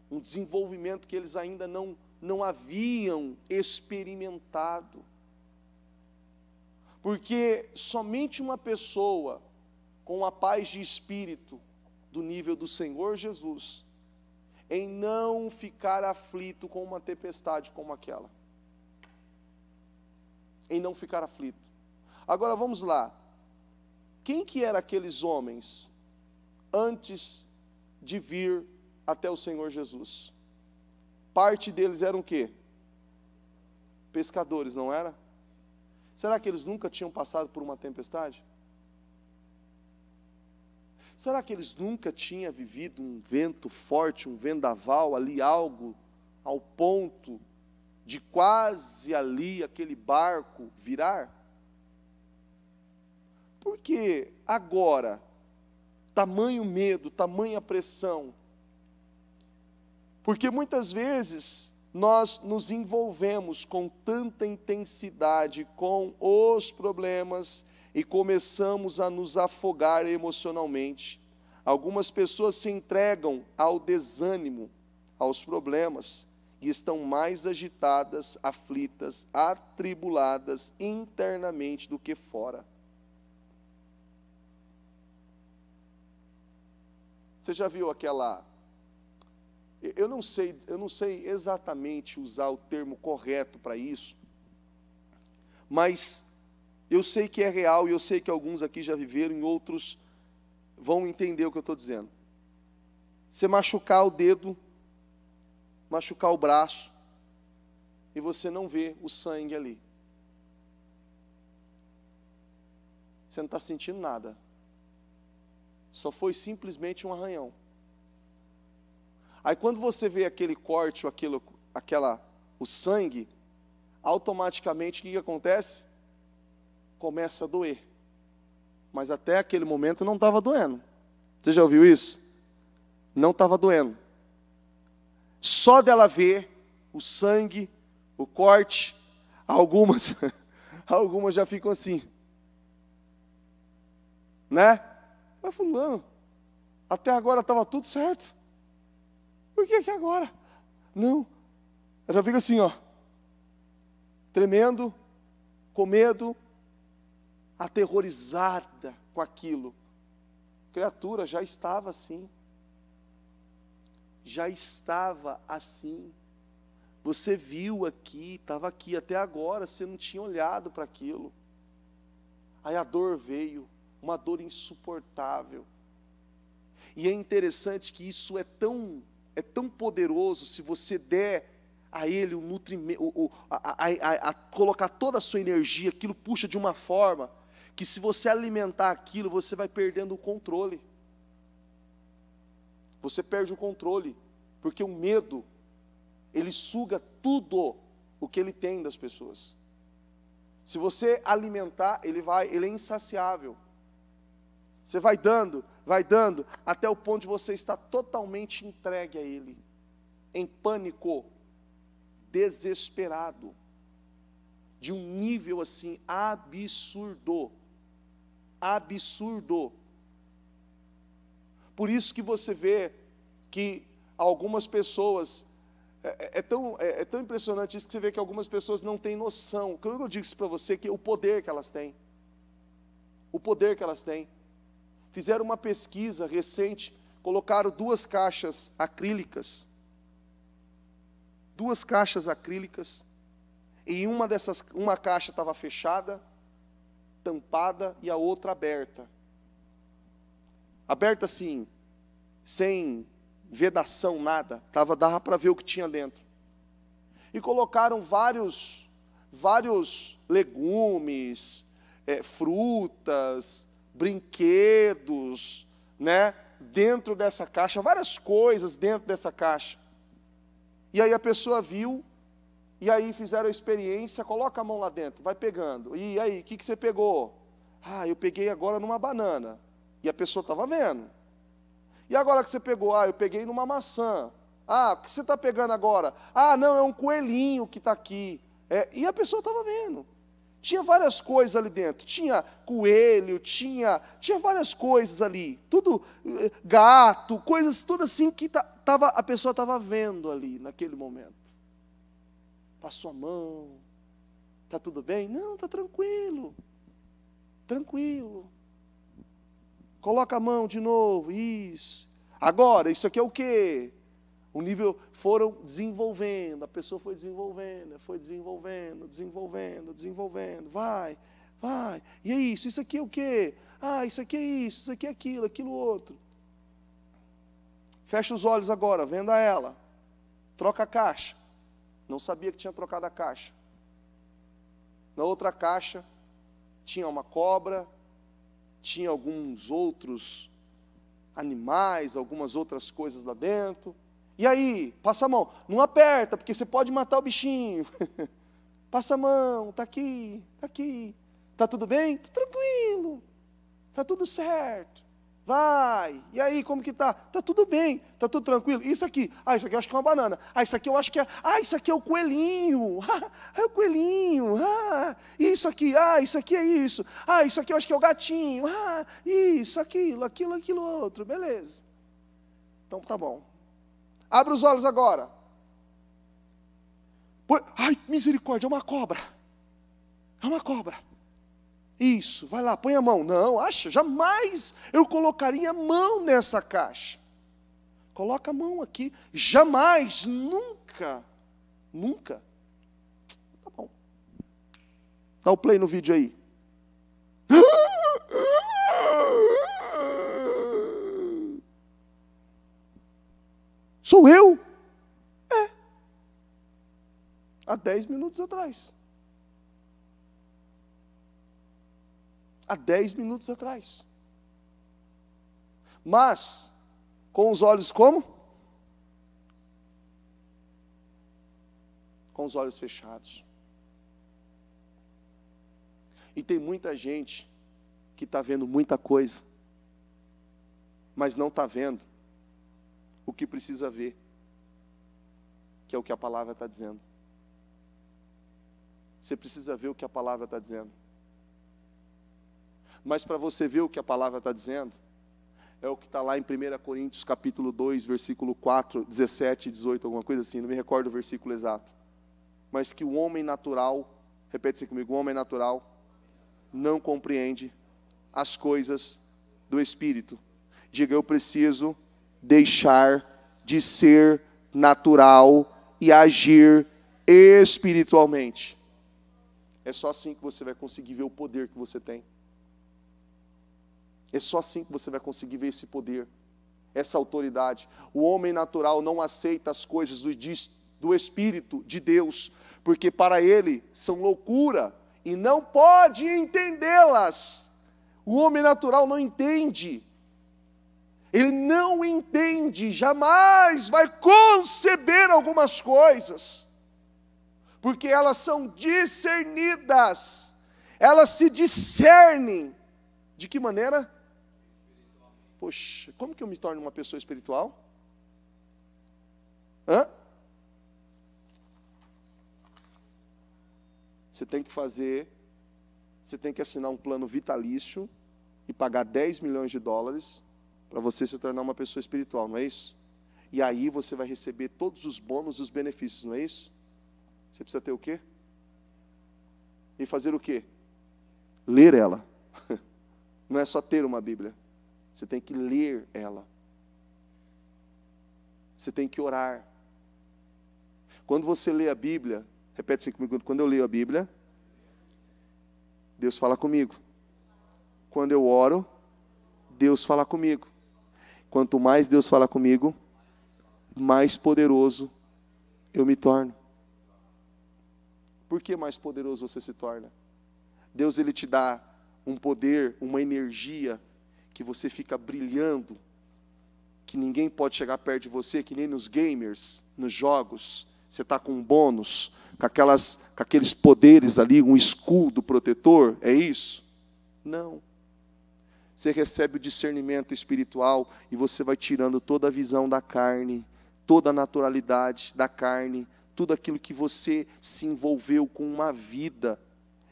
um desenvolvimento que eles ainda não haviam experimentado. Porque somente uma pessoa com a paz de espírito do nível do Senhor Jesus, em não ficar aflito com uma tempestade como aquela, em não ficar aflito. Agora vamos lá, quem que eram aqueles homens antes de vir até o Senhor Jesus? Parte deles eram o quê? Pescadores, não era? Será que eles nunca tinham passado por uma tempestade? Será que eles nunca tinham vivido um vento forte, um vendaval ali, algo ao ponto de quase ali aquele barco virar? Porque agora, tamanho medo, tamanha pressão? Porque muitas vezes nós nos envolvemos com tanta intensidade com os problemas e começamos a nos afogar emocionalmente. Algumas pessoas se entregam ao desânimo, aos problemas, e estão mais agitadas, aflitas, atribuladas internamente do que fora. Você já viu aquela... Eu não sei exatamente usar o termo correto para isso, mas eu sei que é real e eu sei que alguns aqui já viveram e outros vão entender o que eu estou dizendo. Você machucar o dedo, machucar o braço, e você não vê o sangue ali. Você não está sentindo nada. Só foi simplesmente um arranhão. Aí quando você vê aquele corte, o sangue, automaticamente o que acontece? Começa a doer. Mas até aquele momento não estava doendo. Você já ouviu isso? Não estava doendo. Só dela ver o sangue, o corte, algumas já ficam assim. Né? Mas fulano, até agora estava tudo certo. Por que agora? Não. Eu já fico assim, ó. Tremendo, com medo, aterrorizada com aquilo. A criatura já estava assim. Já estava assim. Você viu aqui, estava aqui, até agora você não tinha olhado para aquilo. Aí a dor veio, uma dor insuportável. E é interessante que isso é tão poderoso, se você der a ele o nutrimento, a colocar toda a sua energia, aquilo puxa de uma forma, que se você alimentar aquilo, você vai perdendo o controle. Você perde o controle, porque o medo, ele suga tudo o que ele tem das pessoas. Se você alimentar, ele é insaciável. Você vai dando, até o ponto de você estar totalmente entregue a ele, em pânico, desesperado, de um nível assim, absurdo. Absurdo. Por isso que você vê que algumas pessoas, é tão impressionante isso, que você vê que algumas pessoas não têm noção. Quando eu digo isso para você, que o poder que elas têm. O poder que elas têm. Fizeram uma pesquisa recente, colocaram 2 caixas acrílicas. 2 caixas acrílicas. E uma caixa estava fechada, tampada, e a outra aberta. Aberta assim, sem vedação, nada. Dava para ver o que tinha dentro. E colocaram vários legumes, frutas, brinquedos, né, dentro dessa caixa, várias coisas dentro dessa caixa. E aí a pessoa viu, e aí fizeram a experiência, coloca a mão lá dentro, vai pegando. E aí, o que você pegou? Ah, eu peguei agora numa banana. E a pessoa estava vendo. E agora que você pegou? Ah, eu peguei numa maçã. Ah, o que você está pegando agora? Ah, não, é um coelhinho que está aqui. E a pessoa estava vendo. Tinha várias coisas ali dentro. Tinha coelho, tinha várias coisas ali. Tudo, gato, coisas tudo assim que a pessoa estava vendo ali naquele momento. Passou a mão. Está tudo bem? Não, está tranquilo. Tranquilo. Coloca a mão de novo, isso. Agora, isso aqui é o quê? O nível, foram desenvolvendo, a pessoa foi desenvolvendo, vai. E é isso aqui é o quê? Ah, isso aqui é isso aqui é aquilo outro. Fecha os olhos agora, venda ela. Troca a caixa. Não sabia que tinha trocado a caixa. Na outra caixa, tinha uma cobra, tinha alguns outros animais, algumas outras coisas lá dentro. E aí, passa a mão. Não aperta, porque você pode matar o bichinho. Passa a mão, está aqui. Está tudo bem? Está tranquilo. Está tudo certo. Vai. E aí, como que está? Está tudo bem. Está tudo tranquilo. Isso aqui. Ah, isso aqui eu acho que é uma banana. Ah, isso aqui eu acho que é... Ah, isso aqui é o coelhinho. É o coelhinho. Isso aqui. Ah, isso aqui é isso. Ah, isso aqui eu acho que é o gatinho. Isso, aquilo outro. Beleza. Então, tá bom. Abre os olhos agora. Ai, misericórdia, é uma cobra. É uma cobra. Isso, vai lá, põe a mão. Não, jamais eu colocaria a mão nessa caixa. Coloca a mão aqui. Jamais, nunca. Tá bom. Dá o play no vídeo aí. Sou eu? Há 10 minutos atrás. Há 10 minutos atrás. Mas, com os olhos como? Com os olhos fechados. E tem muita gente que está vendo muita coisa, mas não está vendo o que precisa ver, que é o que a palavra está dizendo. Você precisa ver o que a palavra está dizendo. Mas para você ver o que a palavra está dizendo, é o que está lá em 1 Coríntios capítulo 2, versículo 4, 17 e 18, alguma coisa assim, não me recordo o versículo exato. Mas que o homem natural, repete-se comigo, o homem natural não compreende as coisas do Espírito. Diga, eu preciso deixar de ser natural e agir espiritualmente. É só assim que você vai conseguir ver o poder que você tem. É só assim que você vai conseguir ver esse poder, essa autoridade. O homem natural não aceita as coisas do Espírito de Deus, porque para ele são loucura e não pode entendê-las. O homem natural não entende. Ele não entende, jamais vai conceber algumas coisas, porque elas são discernidas, elas se discernem. De que maneira? Poxa, como que eu me torno uma pessoa espiritual? Você tem que assinar um plano vitalício e pagar 10 milhões de dólares para você se tornar uma pessoa espiritual, não é isso? E aí você vai receber todos os bônus e os benefícios, não é isso? Você precisa ter o quê? E fazer o quê? Ler ela. Não é só ter uma Bíblia. Você tem que ler ela. Você tem que orar. Quando você lê a Bíblia, repete assim comigo, quando eu leio a Bíblia, Deus fala comigo. Quando eu oro, Deus fala comigo. Quanto mais Deus fala comigo, mais poderoso eu me torno. Por que mais poderoso você se torna? Deus, Ele te dá um poder, uma energia, que você fica brilhando, que ninguém pode chegar perto de você, que nem nos gamers, nos jogos, você está com um bônus, com aqueles poderes ali, um escudo protetor, é isso? Não. Você recebe o discernimento espiritual e você vai tirando toda a visão da carne, toda a naturalidade da carne, tudo aquilo que você se envolveu com uma vida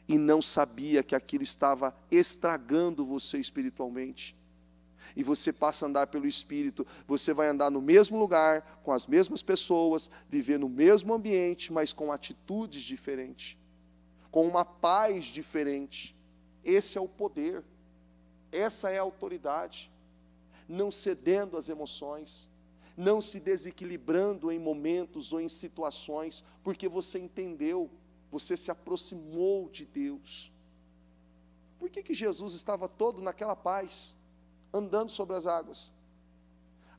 e não sabia que aquilo estava estragando você espiritualmente. E você passa a andar pelo Espírito, você vai andar no mesmo lugar, com as mesmas pessoas, viver no mesmo ambiente, mas com atitudes diferentes, com uma paz diferente. Esse é o poder, essa é a autoridade. Não cedendo às emoções, não se desequilibrando em momentos ou em situações, porque você entendeu, você se aproximou de Deus. Por que Jesus estava todo naquela paz, andando sobre as águas?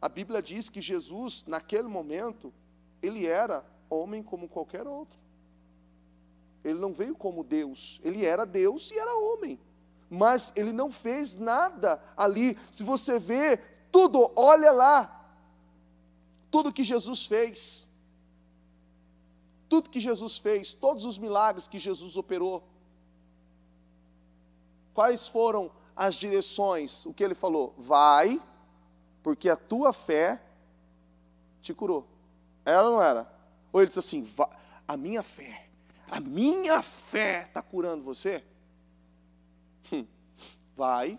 A Bíblia diz que Jesus, naquele momento, ele era homem como qualquer outro. Ele não veio como Deus, ele era Deus e era homem. Mas ele não fez nada ali. Se você vê tudo, olha lá, tudo que Jesus fez. Tudo que Jesus fez, todos os milagres que Jesus operou. Quais foram as direções? O que ele falou? Vai, porque a tua fé te curou. Era ou não era? Ou ele disse assim, a minha fé está curando você? Vai,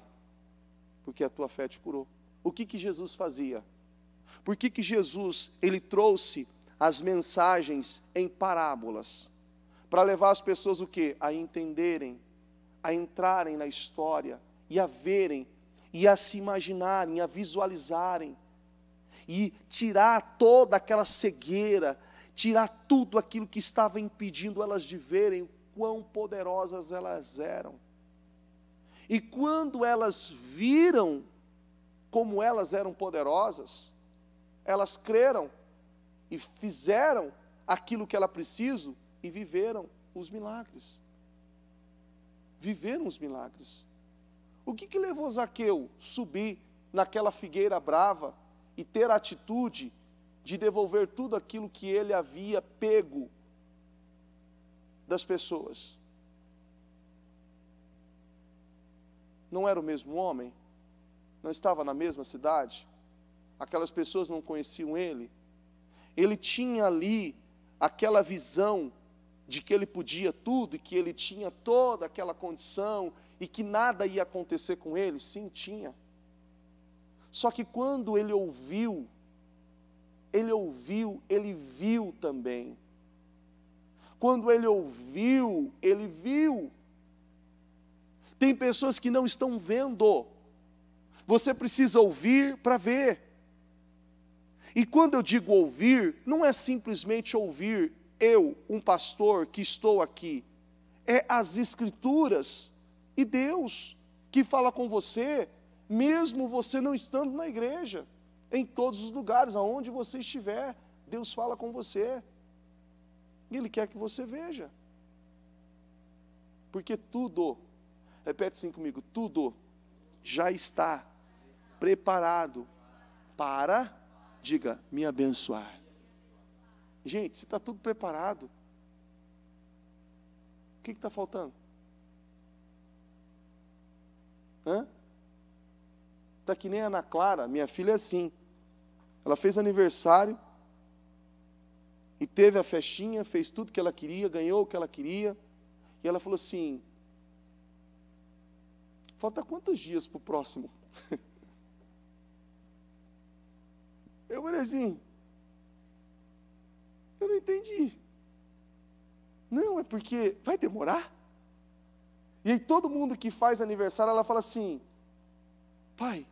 porque a tua fé te curou. O que Jesus fazia? Por que Jesus, ele trouxe as mensagens em parábolas? Para levar as pessoas o quê? A entenderem, a entrarem na história, e a verem, e a se imaginarem, a visualizarem, e tirar toda aquela cegueira, tirar tudo aquilo que estava impedindo elas de verem o quão poderosas elas eram. E quando elas viram como elas eram poderosas, elas creram e fizeram aquilo que era preciso e viveram os milagres. Viveram os milagres. O que levou Zaqueu a subir naquela figueira brava e ter a atitude de devolver tudo aquilo que ele havia pego das pessoas? não era o mesmo homem? Não estava na mesma cidade? Aquelas pessoas não conheciam ele? Ele tinha ali aquela visão de que ele podia tudo, e que ele tinha toda aquela condição, e que nada ia acontecer com ele? Sim, tinha. Só que quando ele ouviu, ele viu também. Quando ele ouviu, ele viu. Tem pessoas que não estão vendo. Você precisa ouvir para ver. E quando eu digo ouvir, não é simplesmente ouvir eu, um pastor que estou aqui. É as Escrituras e Deus que fala com você, mesmo você não estando na igreja. Em todos os lugares, aonde você estiver, Deus fala com você. E Ele quer que você veja. Porque tudo, repete assim comigo, tudo já está preparado para, diga, me abençoar. Gente, se está tudo preparado, o que está faltando? Está que nem a Ana Clara, minha filha é assim. Ela fez aniversário e teve a festinha, fez tudo que ela queria, ganhou o que ela queria. E ela falou assim, falta quantos dias para o próximo? Eu falei assim, eu não entendi. Não, é porque vai demorar. E aí todo mundo que faz aniversário, ela fala assim, pai,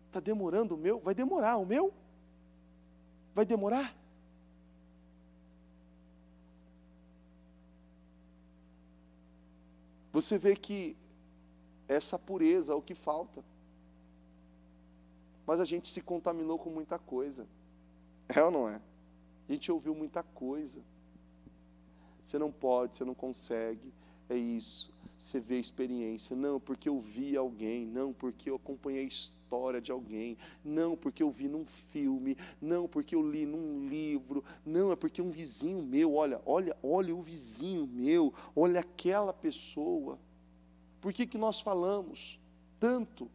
está demorando o meu? Vai demorar o meu? Vai demorar? Você vê que essa pureza é o que falta. Mas a gente se contaminou com muita coisa. É ou não é? A gente ouviu muita coisa. Você não pode, você não consegue, é isso. Você vê a experiência, não porque eu vi alguém, não porque eu acompanhei a história de alguém, não porque eu vi num filme, não porque eu li num livro, não, é porque um vizinho meu, olha o vizinho meu, olha aquela pessoa. Por que nós falamos tanto?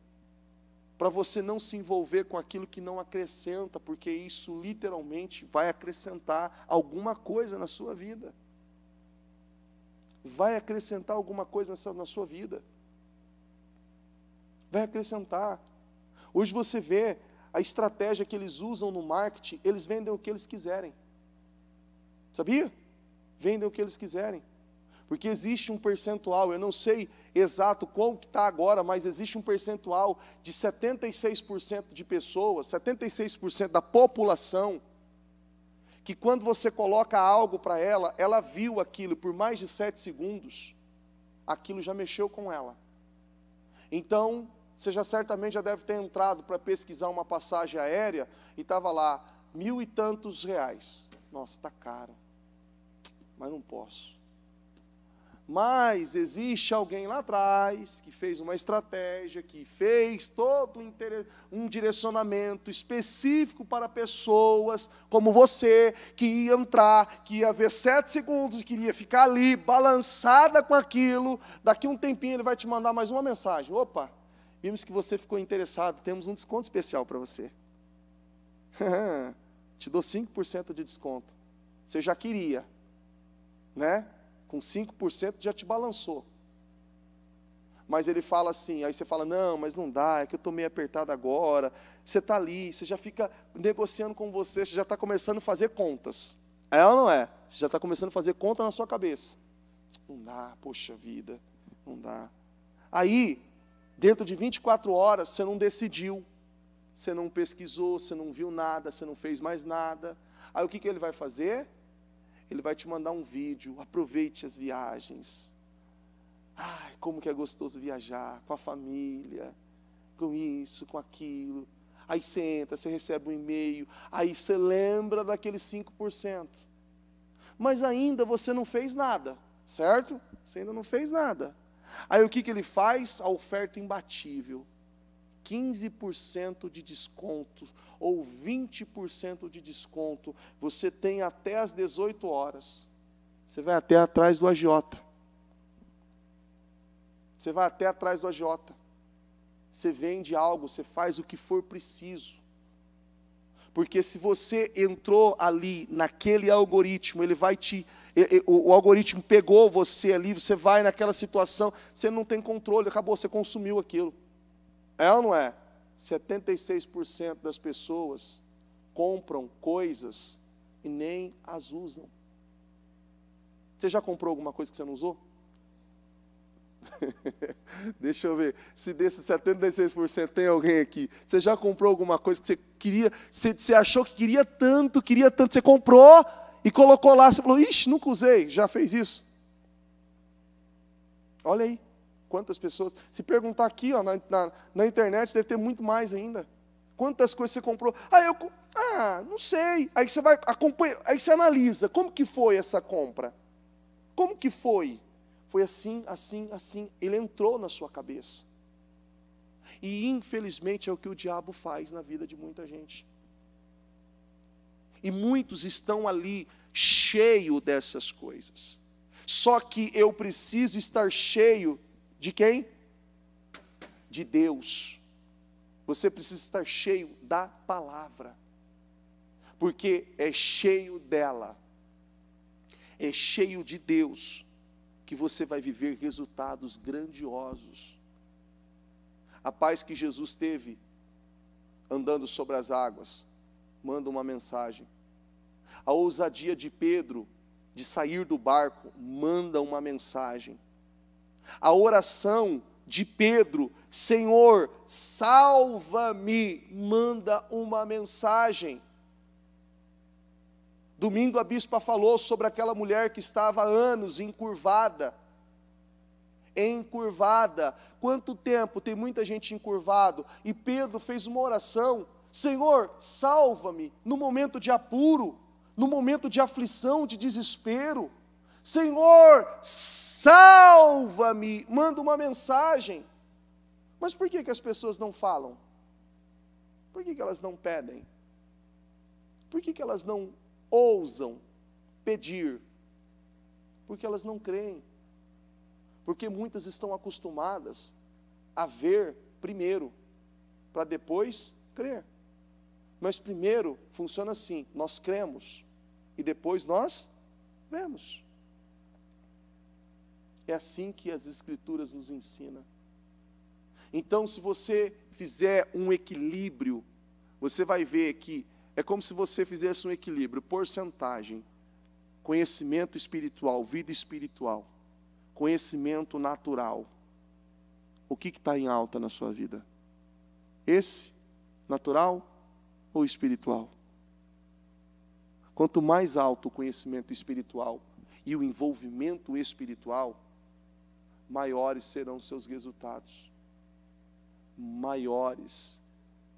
Para você não se envolver com aquilo que não acrescenta, porque isso literalmente vai acrescentar alguma coisa na sua vida. Vai acrescentar alguma coisa na sua vida. Vai acrescentar. Hoje você vê a estratégia que eles usam no marketing, eles vendem o que eles quiserem. Sabia? Vendem o que eles quiserem. Porque existe um percentual, eu não sei exato qual que está agora, mas existe um percentual de 76% de pessoas, 76% da população, que quando você coloca algo para ela, ela viu aquilo por mais de 7 segundos, aquilo já mexeu com ela. Então, você certamente já deve ter entrado para pesquisar uma passagem aérea, e estava lá, 1.000 e tantos reais. Nossa, está caro, mas não posso. Mas existe alguém lá atrás que fez uma estratégia, que fez todo um direcionamento específico para pessoas como você, que ia entrar, que ia ver 7 segundos, que iria ficar ali, balançada com aquilo. Daqui um tempinho ele vai te mandar mais uma mensagem. Opa, vimos que você ficou interessado, temos um desconto especial para você. Te dou 5% de desconto. Você já queria, né? Com 5% já te balançou. Mas ele fala assim, aí você fala, não, mas não dá, é que eu estou meio apertado agora. Você está ali, você já fica negociando com você já está começando a fazer contas. É ou não é? Você já está começando a fazer conta na sua cabeça. Não dá, poxa vida, não dá. Aí, dentro de 24 horas, você não decidiu, você não pesquisou, você não viu nada, você não fez mais nada. Aí o que ele vai fazer? Ele vai te mandar um vídeo, aproveite as viagens. Ai, como que é gostoso viajar com a família, com isso, com aquilo. Aí você entra, você recebe um e-mail, aí você lembra daqueles 5%. Mas ainda você não fez nada, certo? Você ainda não fez nada. Aí o que ele faz? A oferta imbatível. 15% de desconto ou 20% de desconto, você tem até às 18 horas. Você vai até atrás do agiota. Você vai até atrás do agiota. Você vende algo, você faz o que for preciso. Porque se você entrou ali naquele algoritmo, ele vai o algoritmo pegou você ali, você vai naquela situação, você não tem controle, acabou, você consumiu aquilo. É ou não é? 76% das pessoas compram coisas e nem as usam. Você já comprou alguma coisa que você não usou? Deixa eu ver, se desses 76% tem alguém aqui, você já comprou alguma coisa que você queria, você achou que queria tanto, você comprou e colocou lá, você falou, ixi, nunca usei, já fez isso? Olha aí, quantas pessoas, se perguntar aqui ó, na internet, deve ter muito mais ainda. Quantas coisas você comprou? Não sei, aí você vai, aí você analisa, como que foi essa compra? Como que foi? Foi assim, assim, assim. Ele entrou na sua cabeça. E infelizmente é o que o diabo faz na vida de muita gente. E muitos estão ali cheios dessas coisas. Só que eu preciso estar cheio de quem? De Deus. Você precisa estar cheio da palavra. Porque é cheio dela. É cheio de Deus que você vai viver resultados grandiosos. A paz que Jesus teve andando sobre as águas manda uma mensagem. A ousadia de Pedro de sair do barco manda uma mensagem. A oração de Pedro, Senhor, salva-me, manda uma mensagem. Domingo a bispa falou sobre aquela mulher que estava há anos encurvada. Quanto tempo tem muita gente encurvado? E Pedro fez uma oração, Senhor, salva-me no momento de apuro, no momento de aflição, de desespero. Senhor, salva-me, manda uma mensagem. Mas por que as pessoas não falam? Por que elas não pedem? Por que elas não ousam pedir? Porque elas não creem. Porque muitas estão acostumadas a ver primeiro, para depois crer. Mas primeiro funciona assim, nós cremos, e depois nós vemos. É assim que as Escrituras nos ensinam. Então, se você fizer um equilíbrio, você vai ver que é como se você fizesse um equilíbrio, porcentagem, conhecimento espiritual, vida espiritual, conhecimento natural. O que está em alta na sua vida? Esse, natural ou espiritual? Quanto mais alto o conhecimento espiritual e o envolvimento espiritual, maiores serão seus resultados. Maiores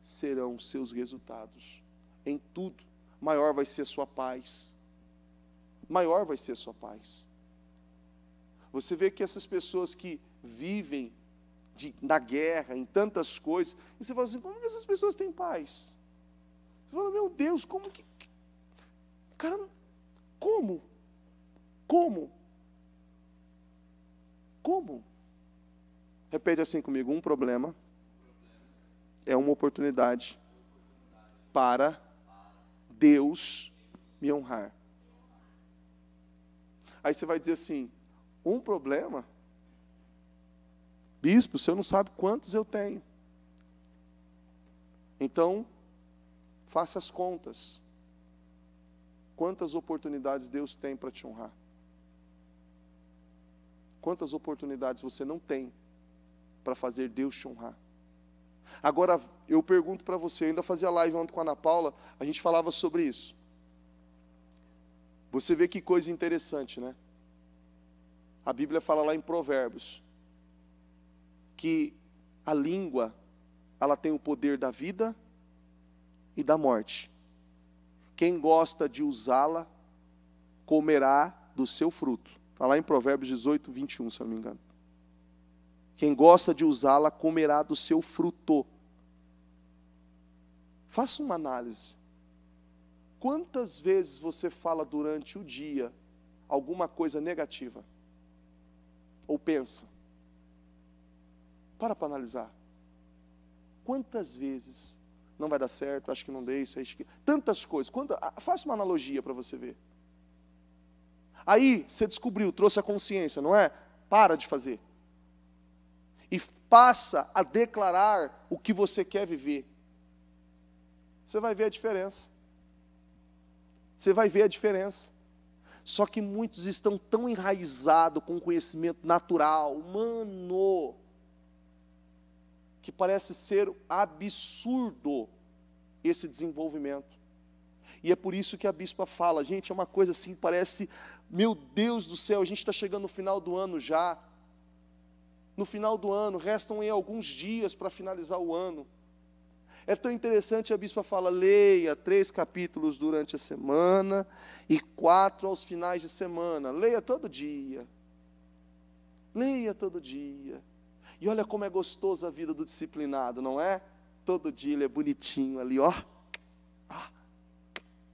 serão seus resultados. Em tudo, maior vai ser a sua paz. Maior vai ser a sua paz. Você vê que essas pessoas que vivem na guerra, em tantas coisas, e você fala assim, como que essas pessoas têm paz? Você fala, meu Deus, como que... Cara, como? Como? Como? Repete assim comigo, um problema é uma oportunidade para Deus me honrar. Aí você vai dizer assim, um problema? Bispo, o senhor não sabe quantos eu tenho. Então, faça as contas. Quantas oportunidades Deus tem para te honrar? Quantas oportunidades você não tem para fazer Deus te honrar? Agora, eu pergunto para você, eu ainda fazia live ontem com a Ana Paula, a gente falava sobre isso. Você vê que coisa interessante, né? A Bíblia fala lá em Provérbios, que a língua, ela tem o poder da vida e da morte. Quem gosta de usá-la, comerá do seu fruto. Está lá em Provérbios 18, 21, se eu não me engano. Quem gosta de usá-la, comerá do seu fruto. Faça uma análise. Quantas vezes você fala durante o dia alguma coisa negativa? Ou pensa? Para analisar. Quantas vezes não vai dar certo, acho que não dei isso, tantas coisas. Faça uma analogia para você ver. Aí você descobriu, trouxe a consciência, não é? Para de fazer. E passa a declarar o que você quer viver. Você vai ver a diferença. Você vai ver a diferença. Só que muitos estão tão enraizados com o conhecimento natural, humano, que parece ser absurdo esse desenvolvimento. E é por isso que a bispa fala, gente, é uma coisa assim, parece, meu Deus do céu, a gente está chegando no final do ano já. No final do ano, restam aí alguns dias para finalizar o ano. É tão interessante, a bispa fala, leia 3 capítulos durante a semana e 4 aos finais de semana. Leia todo dia. Leia todo dia. E olha como é gostoso a vida do disciplinado, não é? Todo dia ele é bonitinho ali, ó.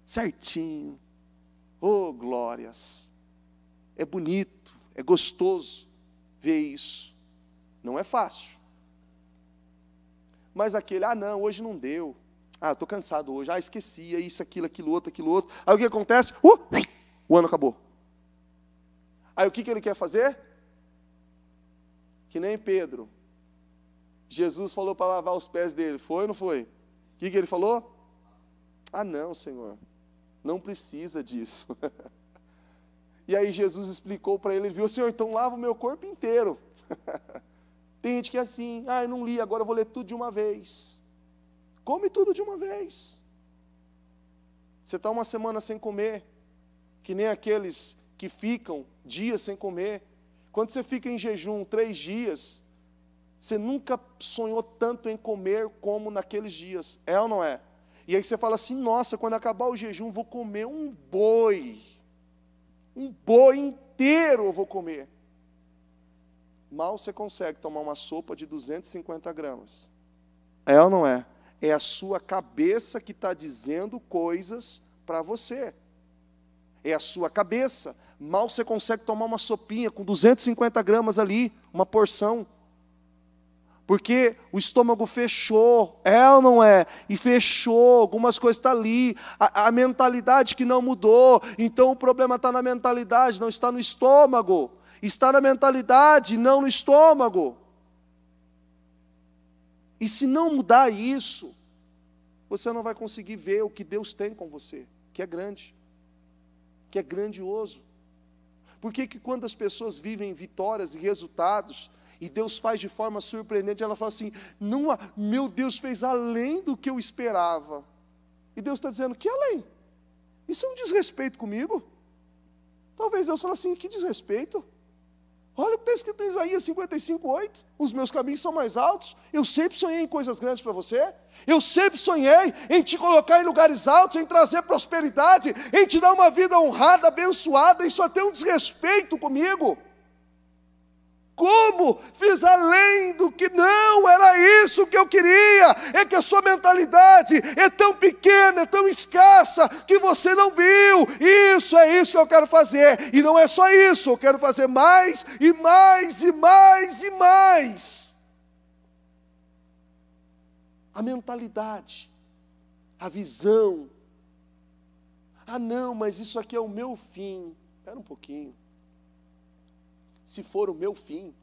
Certinho. Oh, glórias. É bonito, é gostoso ver isso. Não é fácil. Mas aquele, não, hoje não deu. Eu estou cansado hoje. Esqueci, isso, aquilo outro. Aí o que acontece? O ano acabou. Aí o que ele quer fazer? Que nem Pedro. Jesus falou para lavar os pés dele. Foi ou não foi? O que ele falou? Não, Senhor. Não precisa disso. E aí Jesus explicou para ele, viu, Senhor, então lava o meu corpo inteiro. Tem gente que é assim, eu não li, agora eu vou ler tudo de uma vez. Come tudo de uma vez. Você está uma semana sem comer, que nem aqueles que ficam dias sem comer. Quando você fica em jejum 3 dias, você nunca sonhou tanto em comer como naqueles dias. É ou não é? E aí você fala assim, nossa, quando acabar o jejum, vou comer um boi. Um boi inteiro eu vou comer. Mal você consegue tomar uma sopa de 250 gramas. É ou não é? É a sua cabeça que está dizendo coisas para você. É a sua cabeça. Mal você consegue tomar uma sopinha com 250 gramas ali, uma porção. Porque o estômago fechou, é ou não é? E fechou, algumas coisas estão ali. A mentalidade que não mudou. Então o problema está na mentalidade, não está no estômago. Está na mentalidade, não no estômago. E se não mudar isso, você não vai conseguir ver o que Deus tem com você, que é grande, que é grandioso. Por que quando as pessoas vivem vitórias e resultados, e Deus faz de forma surpreendente, ela fala assim, não, meu Deus fez além do que eu esperava. E Deus está dizendo, que além? Isso é um desrespeito comigo? Talvez Deus fale assim, que desrespeito? Olha o que está escrito em Isaías 55:8. Os meus caminhos são mais altos. Eu sempre sonhei em coisas grandes para você. Eu sempre sonhei em te colocar em lugares altos, em trazer prosperidade, em te dar uma vida honrada, abençoada. Isso até é um desrespeito comigo. Como? Fiz além do que não era isso que eu queria. É que a sua mentalidade é tão pequena, é tão escassa, que você não viu. Isso é isso que eu quero fazer. E não é só isso, eu quero fazer mais e mais e mais e mais. A mentalidade, a visão. Não, mas isso aqui é o meu fim. Espera um pouquinho. Se for o meu fim,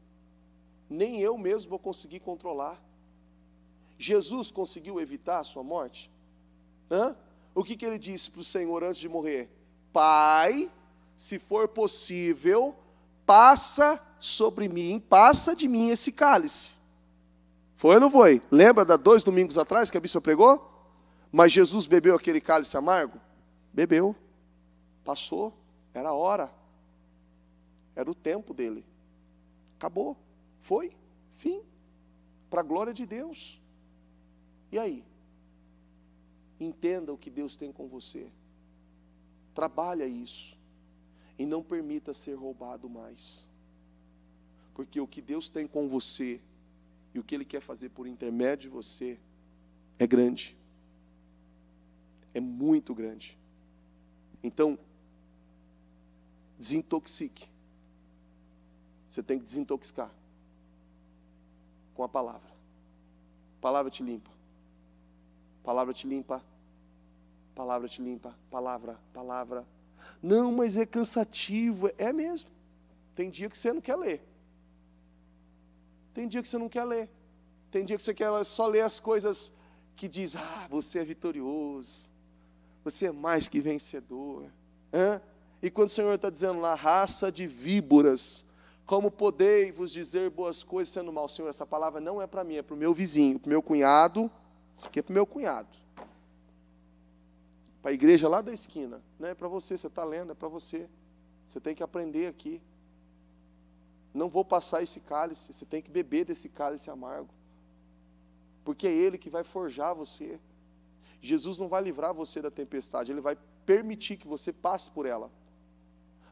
nem eu mesmo vou conseguir controlar. Jesus conseguiu evitar a sua morte? O que ele disse para o Senhor antes de morrer? Pai, se for possível, passa de mim esse cálice. Foi ou não foi? Lembra da 2 domingos atrás que a bispa pregou? Mas Jesus bebeu aquele cálice amargo? Bebeu. Passou. Era a hora. Era o tempo dele. Acabou. Foi. Fim. Para a glória de Deus. E aí? Entenda o que Deus tem com você. Trabalha isso. E não permita ser roubado mais. Porque o que Deus tem com você e o que Ele quer fazer por intermédio de você é grande. É muito grande. Então, desintoxique. Você tem que desintoxicar. com a palavra. A palavra te limpa. A palavra te limpa. A palavra te limpa. Palavra. Não, mas é cansativo. É mesmo. Tem dia que você não quer ler. Tem dia que você não quer ler. Tem dia que você quer só ler as coisas que diz, você é vitorioso. Você é mais que vencedor. E quando o Senhor está dizendo lá, raça de víboras, como podei-vos dizer boas coisas sendo mal? Senhor, essa palavra não é para mim, é para o meu vizinho, para o meu cunhado. Isso aqui é para o meu cunhado. Para a igreja lá da esquina. Não é para você, você está lendo, é para você. Você tem que aprender aqui. Não vou passar esse cálice, você tem que beber desse cálice amargo. Porque é Ele que vai forjar você. Jesus não vai livrar você da tempestade, Ele vai permitir que você passe por ela.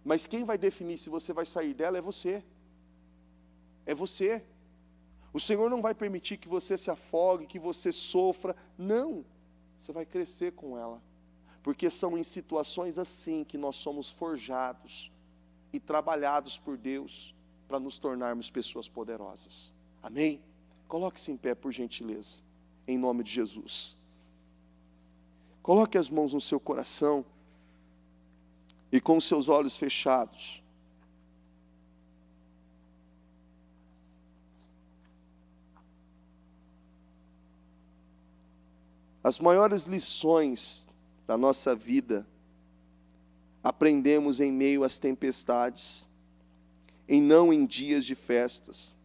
Mas quem vai definir se você vai sair dela é você. É você. O Senhor não vai permitir que você se afogue, que você sofra. Não. Você vai crescer com ela. Porque são em situações assim que nós somos forjados e trabalhados por Deus para nos tornarmos pessoas poderosas. Amém? Coloque-se em pé, por gentileza, em nome de Jesus. Coloque as mãos no seu coração e com os seus olhos fechados. As maiores lições da nossa vida aprendemos em meio às tempestades, não em dias de festas.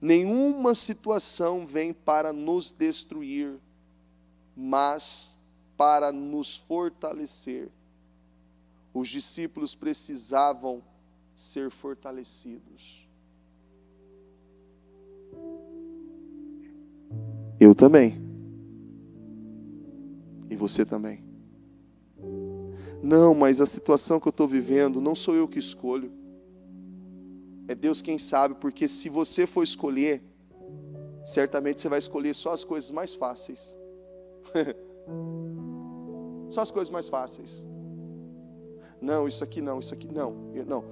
Nenhuma situação vem para nos destruir, mas para nos fortalecer. Os discípulos precisavam ser fortalecidos. Eu também. E você também. Não, mas a situação que eu estou vivendo, não sou eu que escolho. É Deus quem sabe, porque se você for escolher, certamente você vai escolher só as coisas mais fáceis. Só as coisas mais fáceis. Não, isso aqui não, não.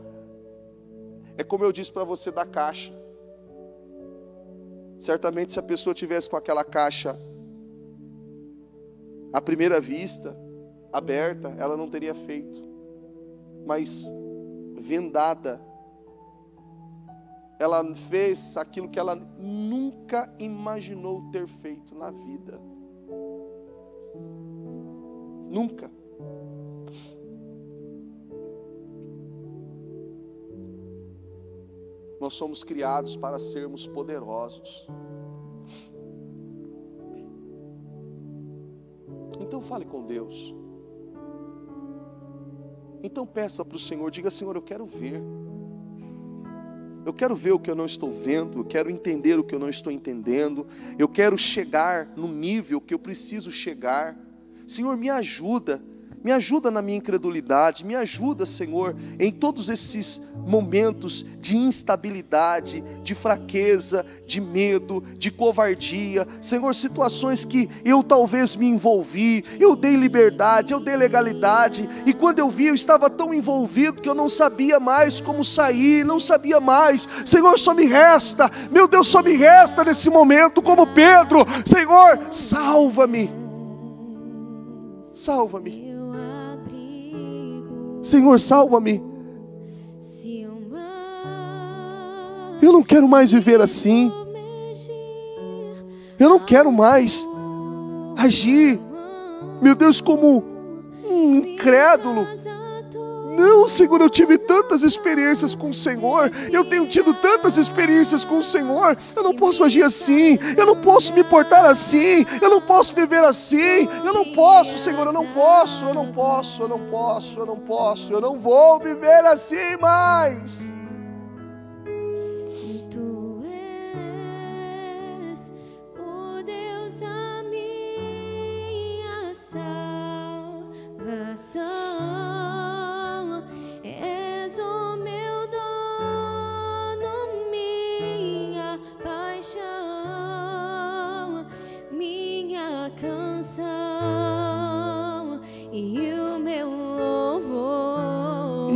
É como eu disse para você da caixa. Certamente se a pessoa tivesse com aquela caixa à primeira vista, aberta, ela não teria feito. Mas vendada, ela fez aquilo que ela nunca imaginou ter feito na vida. Nunca. Nós somos criados para sermos poderosos. Então fale com Deus. Então peça para o Senhor, diga: Senhor, eu quero ver. Eu quero ver o que eu não estou vendo, eu quero entender o que eu não estou entendendo, eu quero chegar no nível que eu preciso chegar. Senhor, me ajuda na minha incredulidade, me ajuda, Senhor, em todos esses momentos de instabilidade, de fraqueza, de medo, de covardia. Senhor, situações que eu talvez me envolvi, eu dei liberdade, eu dei legalidade, e quando eu vi, eu estava tão envolvido que eu não sabia mais como sair, não sabia mais. Senhor, só me resta, meu Deus, só me resta nesse momento, como Pedro, Senhor, salva-me. Salva-me. Senhor, salva-me. Eu não quero mais viver assim. Eu não quero mais agir, meu Deus, como um incrédulo. Não, Senhor, eu tive tantas experiências com o Senhor, eu tenho tido tantas experiências com o Senhor, eu não posso agir assim, eu não posso me portar assim, eu não posso viver assim, eu não posso, Senhor, eu não vou viver assim mais. Tu és o Deus da minha salvação.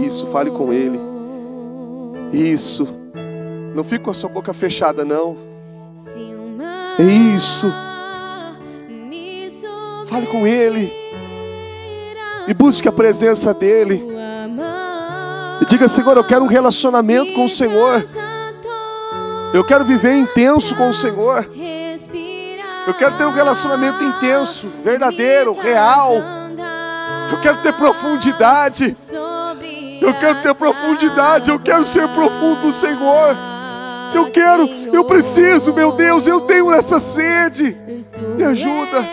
Isso, fale com Ele. Isso. Não fique com a sua boca fechada, não. É isso. Fale com Ele e busque a presença dEle. E diga: Senhor, eu quero um relacionamento com o Senhor. Eu quero viver intenso com o Senhor. Eu quero ter um relacionamento intenso, verdadeiro, real. Eu quero ter profundidade. Eu quero ter profundidade. Eu quero ser profundo no Senhor. Eu preciso, meu Deus, eu tenho essa sede. Me ajuda.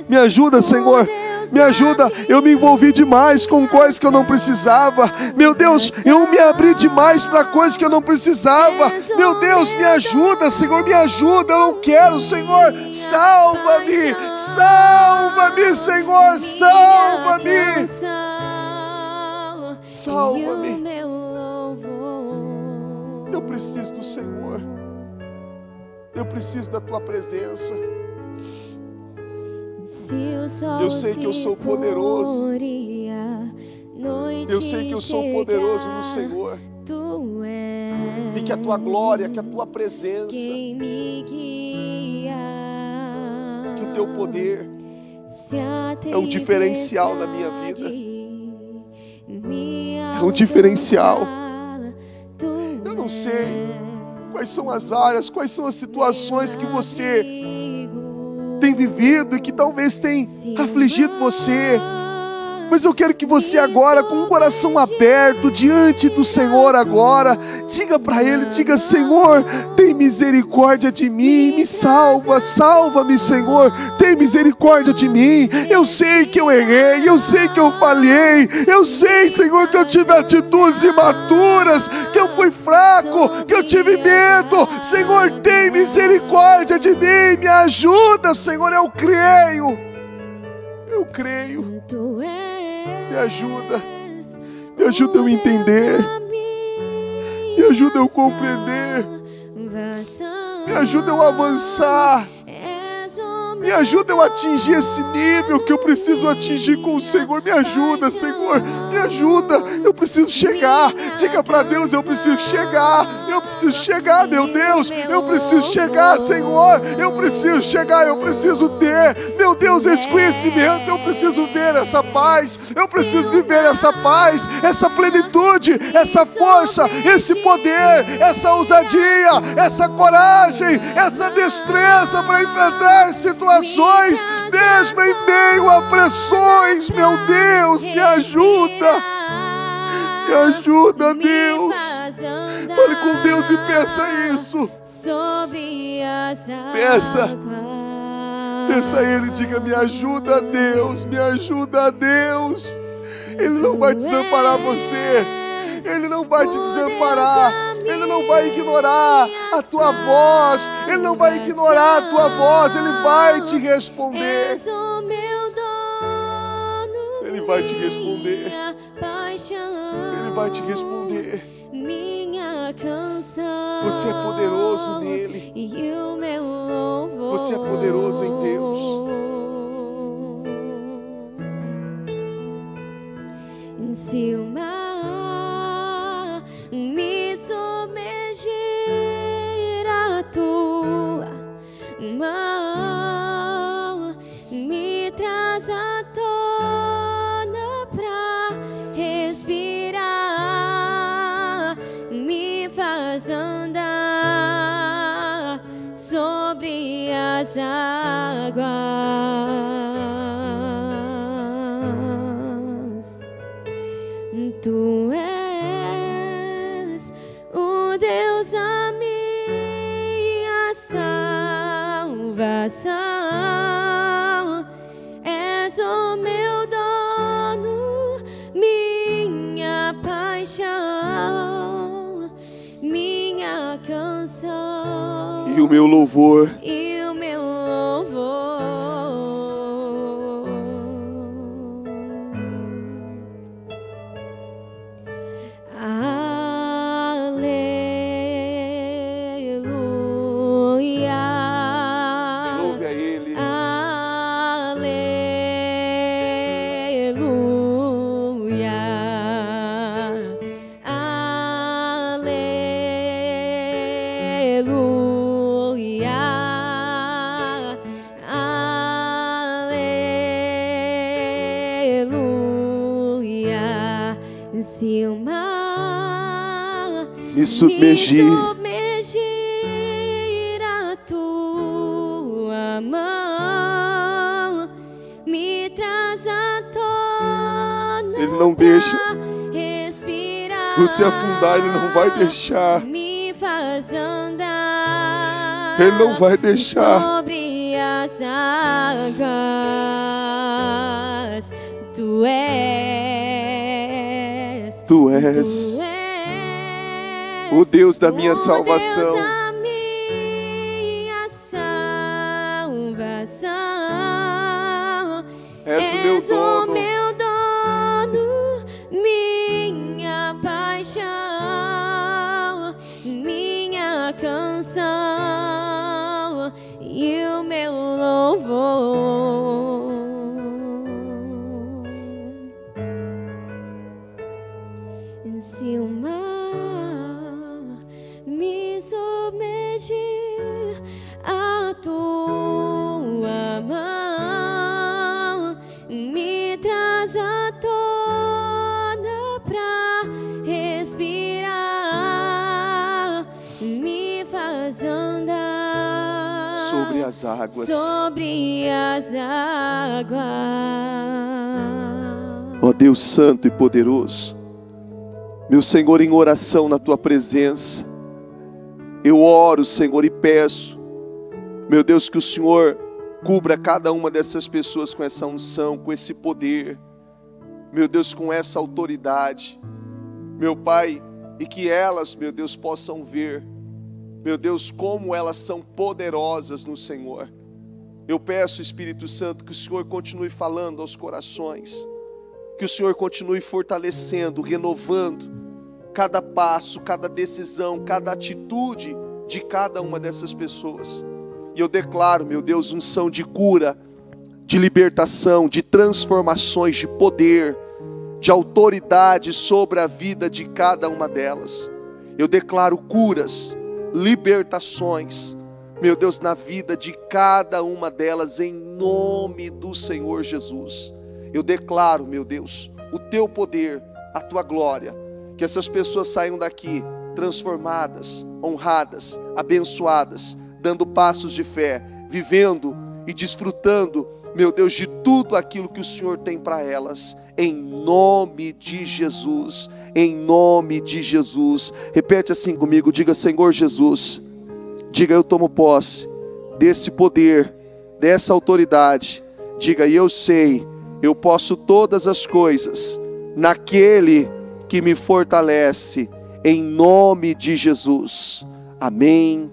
Me ajuda, Senhor. Me ajuda. Eu me envolvi demais com coisas que eu não precisava. Meu Deus, eu me abri demais para coisas que eu não precisava. Meu Deus, me ajuda, Senhor, me ajuda. Eu não quero, Senhor. Salva-me. Salva-me, Senhor. Salva-me. Salva-me. Eu preciso do Senhor. Eu preciso da Tua presença. Eu sei que eu sou poderoso. Eu sei que eu sou poderoso no Senhor. E que a Tua glória, que a Tua presença, que o Teu poder é um diferencial na minha vida. É um diferencial. Eu não sei quais são as áreas, quais são as situações que você tem vivido e que talvez tem afligido você, mas eu quero que você agora, com o coração aberto diante do Senhor agora, diga para Ele, diga: Senhor, tem misericórdia de mim, me salva, salva-me, Senhor, tem misericórdia de mim. Eu sei que eu errei, eu sei que eu falhei, eu sei, Senhor, que eu tive atitudes imaturas, que eu fui fraco, que eu tive medo. Senhor, tem misericórdia de mim, me ajuda, Senhor, eu creio. Me ajuda a eu entender, me ajuda a eu compreender, me ajuda a eu avançar, me ajuda a eu atingir esse nível que eu preciso atingir com o Senhor. Me ajuda, Senhor, me ajuda. Eu preciso chegar. Diga para Deus: eu preciso chegar. Eu preciso chegar, meu Deus. Eu preciso chegar, Senhor. Eu preciso chegar. Eu preciso ter, meu Deus, esse conhecimento. Eu preciso ver essa paz. Eu preciso viver essa paz, essa plenitude, essa força, esse poder, essa ousadia, essa coragem, essa destreza para enfrentar situações, mesmo em meio a pressões. Meu Deus, me ajuda. Me ajuda, Deus. Fale com Deus e peça isso. Peça a Ele, diga: me ajuda, Deus, me ajuda, Deus. Ele não vai desamparar você. Ele não vai te desamparar. Ele não vai ignorar a tua voz. Ele não vai ignorar a tua voz. Ele vai te responder. Ele vai te responder. Ele vai te responder. Você é poderoso nele. Você é poderoso em Deus. Se o mar me submergir, a tua mão me traz à tona pra respirar, me faz andar sobre as águas. Tu és o Deus da minha salvação, és o meu dono, minha paixão, minha canção e o meu louvor. submergir. A tua mão me traz à tona. Ele não deixa respirar, você afundar, Ele não vai deixar. Me faz andar, Ele não vai deixar. Sobre as águas. Tu és o Deus da minha salvação. És o meu dono, minha paixão, minha canção e o meu louvor. Se o mar me submergir, a tua mão me traz à tona pra respirar, me faz andar sobre as águas. Sobre as águas. Ó Deus Santo e poderoso, meu Senhor, em oração na Tua presença, eu oro, Senhor, e peço, meu Deus, que o Senhor cubra cada uma dessas pessoas com essa unção, com esse poder, meu Deus, com essa autoridade, meu Pai, e que elas, meu Deus, possam ver, meu Deus, como elas são poderosas no Senhor. Eu peço, Espírito Santo, que o Senhor continue falando aos corações, que o Senhor continue fortalecendo, renovando cada passo, cada decisão, cada atitude de cada uma dessas pessoas. E eu declaro, meu Deus, unção de cura, de libertação, de transformações, de poder, de autoridade sobre a vida de cada uma delas. Eu declaro curas, libertações, meu Deus, na vida de cada uma delas, em nome do Senhor Jesus. Eu declaro, meu Deus, o Teu poder, a Tua glória, que essas pessoas saiam daqui transformadas, honradas, abençoadas, dando passos de fé, vivendo e desfrutando, meu Deus, de tudo aquilo que o Senhor tem para elas, em nome de Jesus, em nome de Jesus. Repete assim comigo, diga: Senhor Jesus, diga: eu tomo posse desse poder, dessa autoridade. Diga: e eu sei, eu posso todas as coisas naquele que me fortalece, em nome de Jesus. Amém.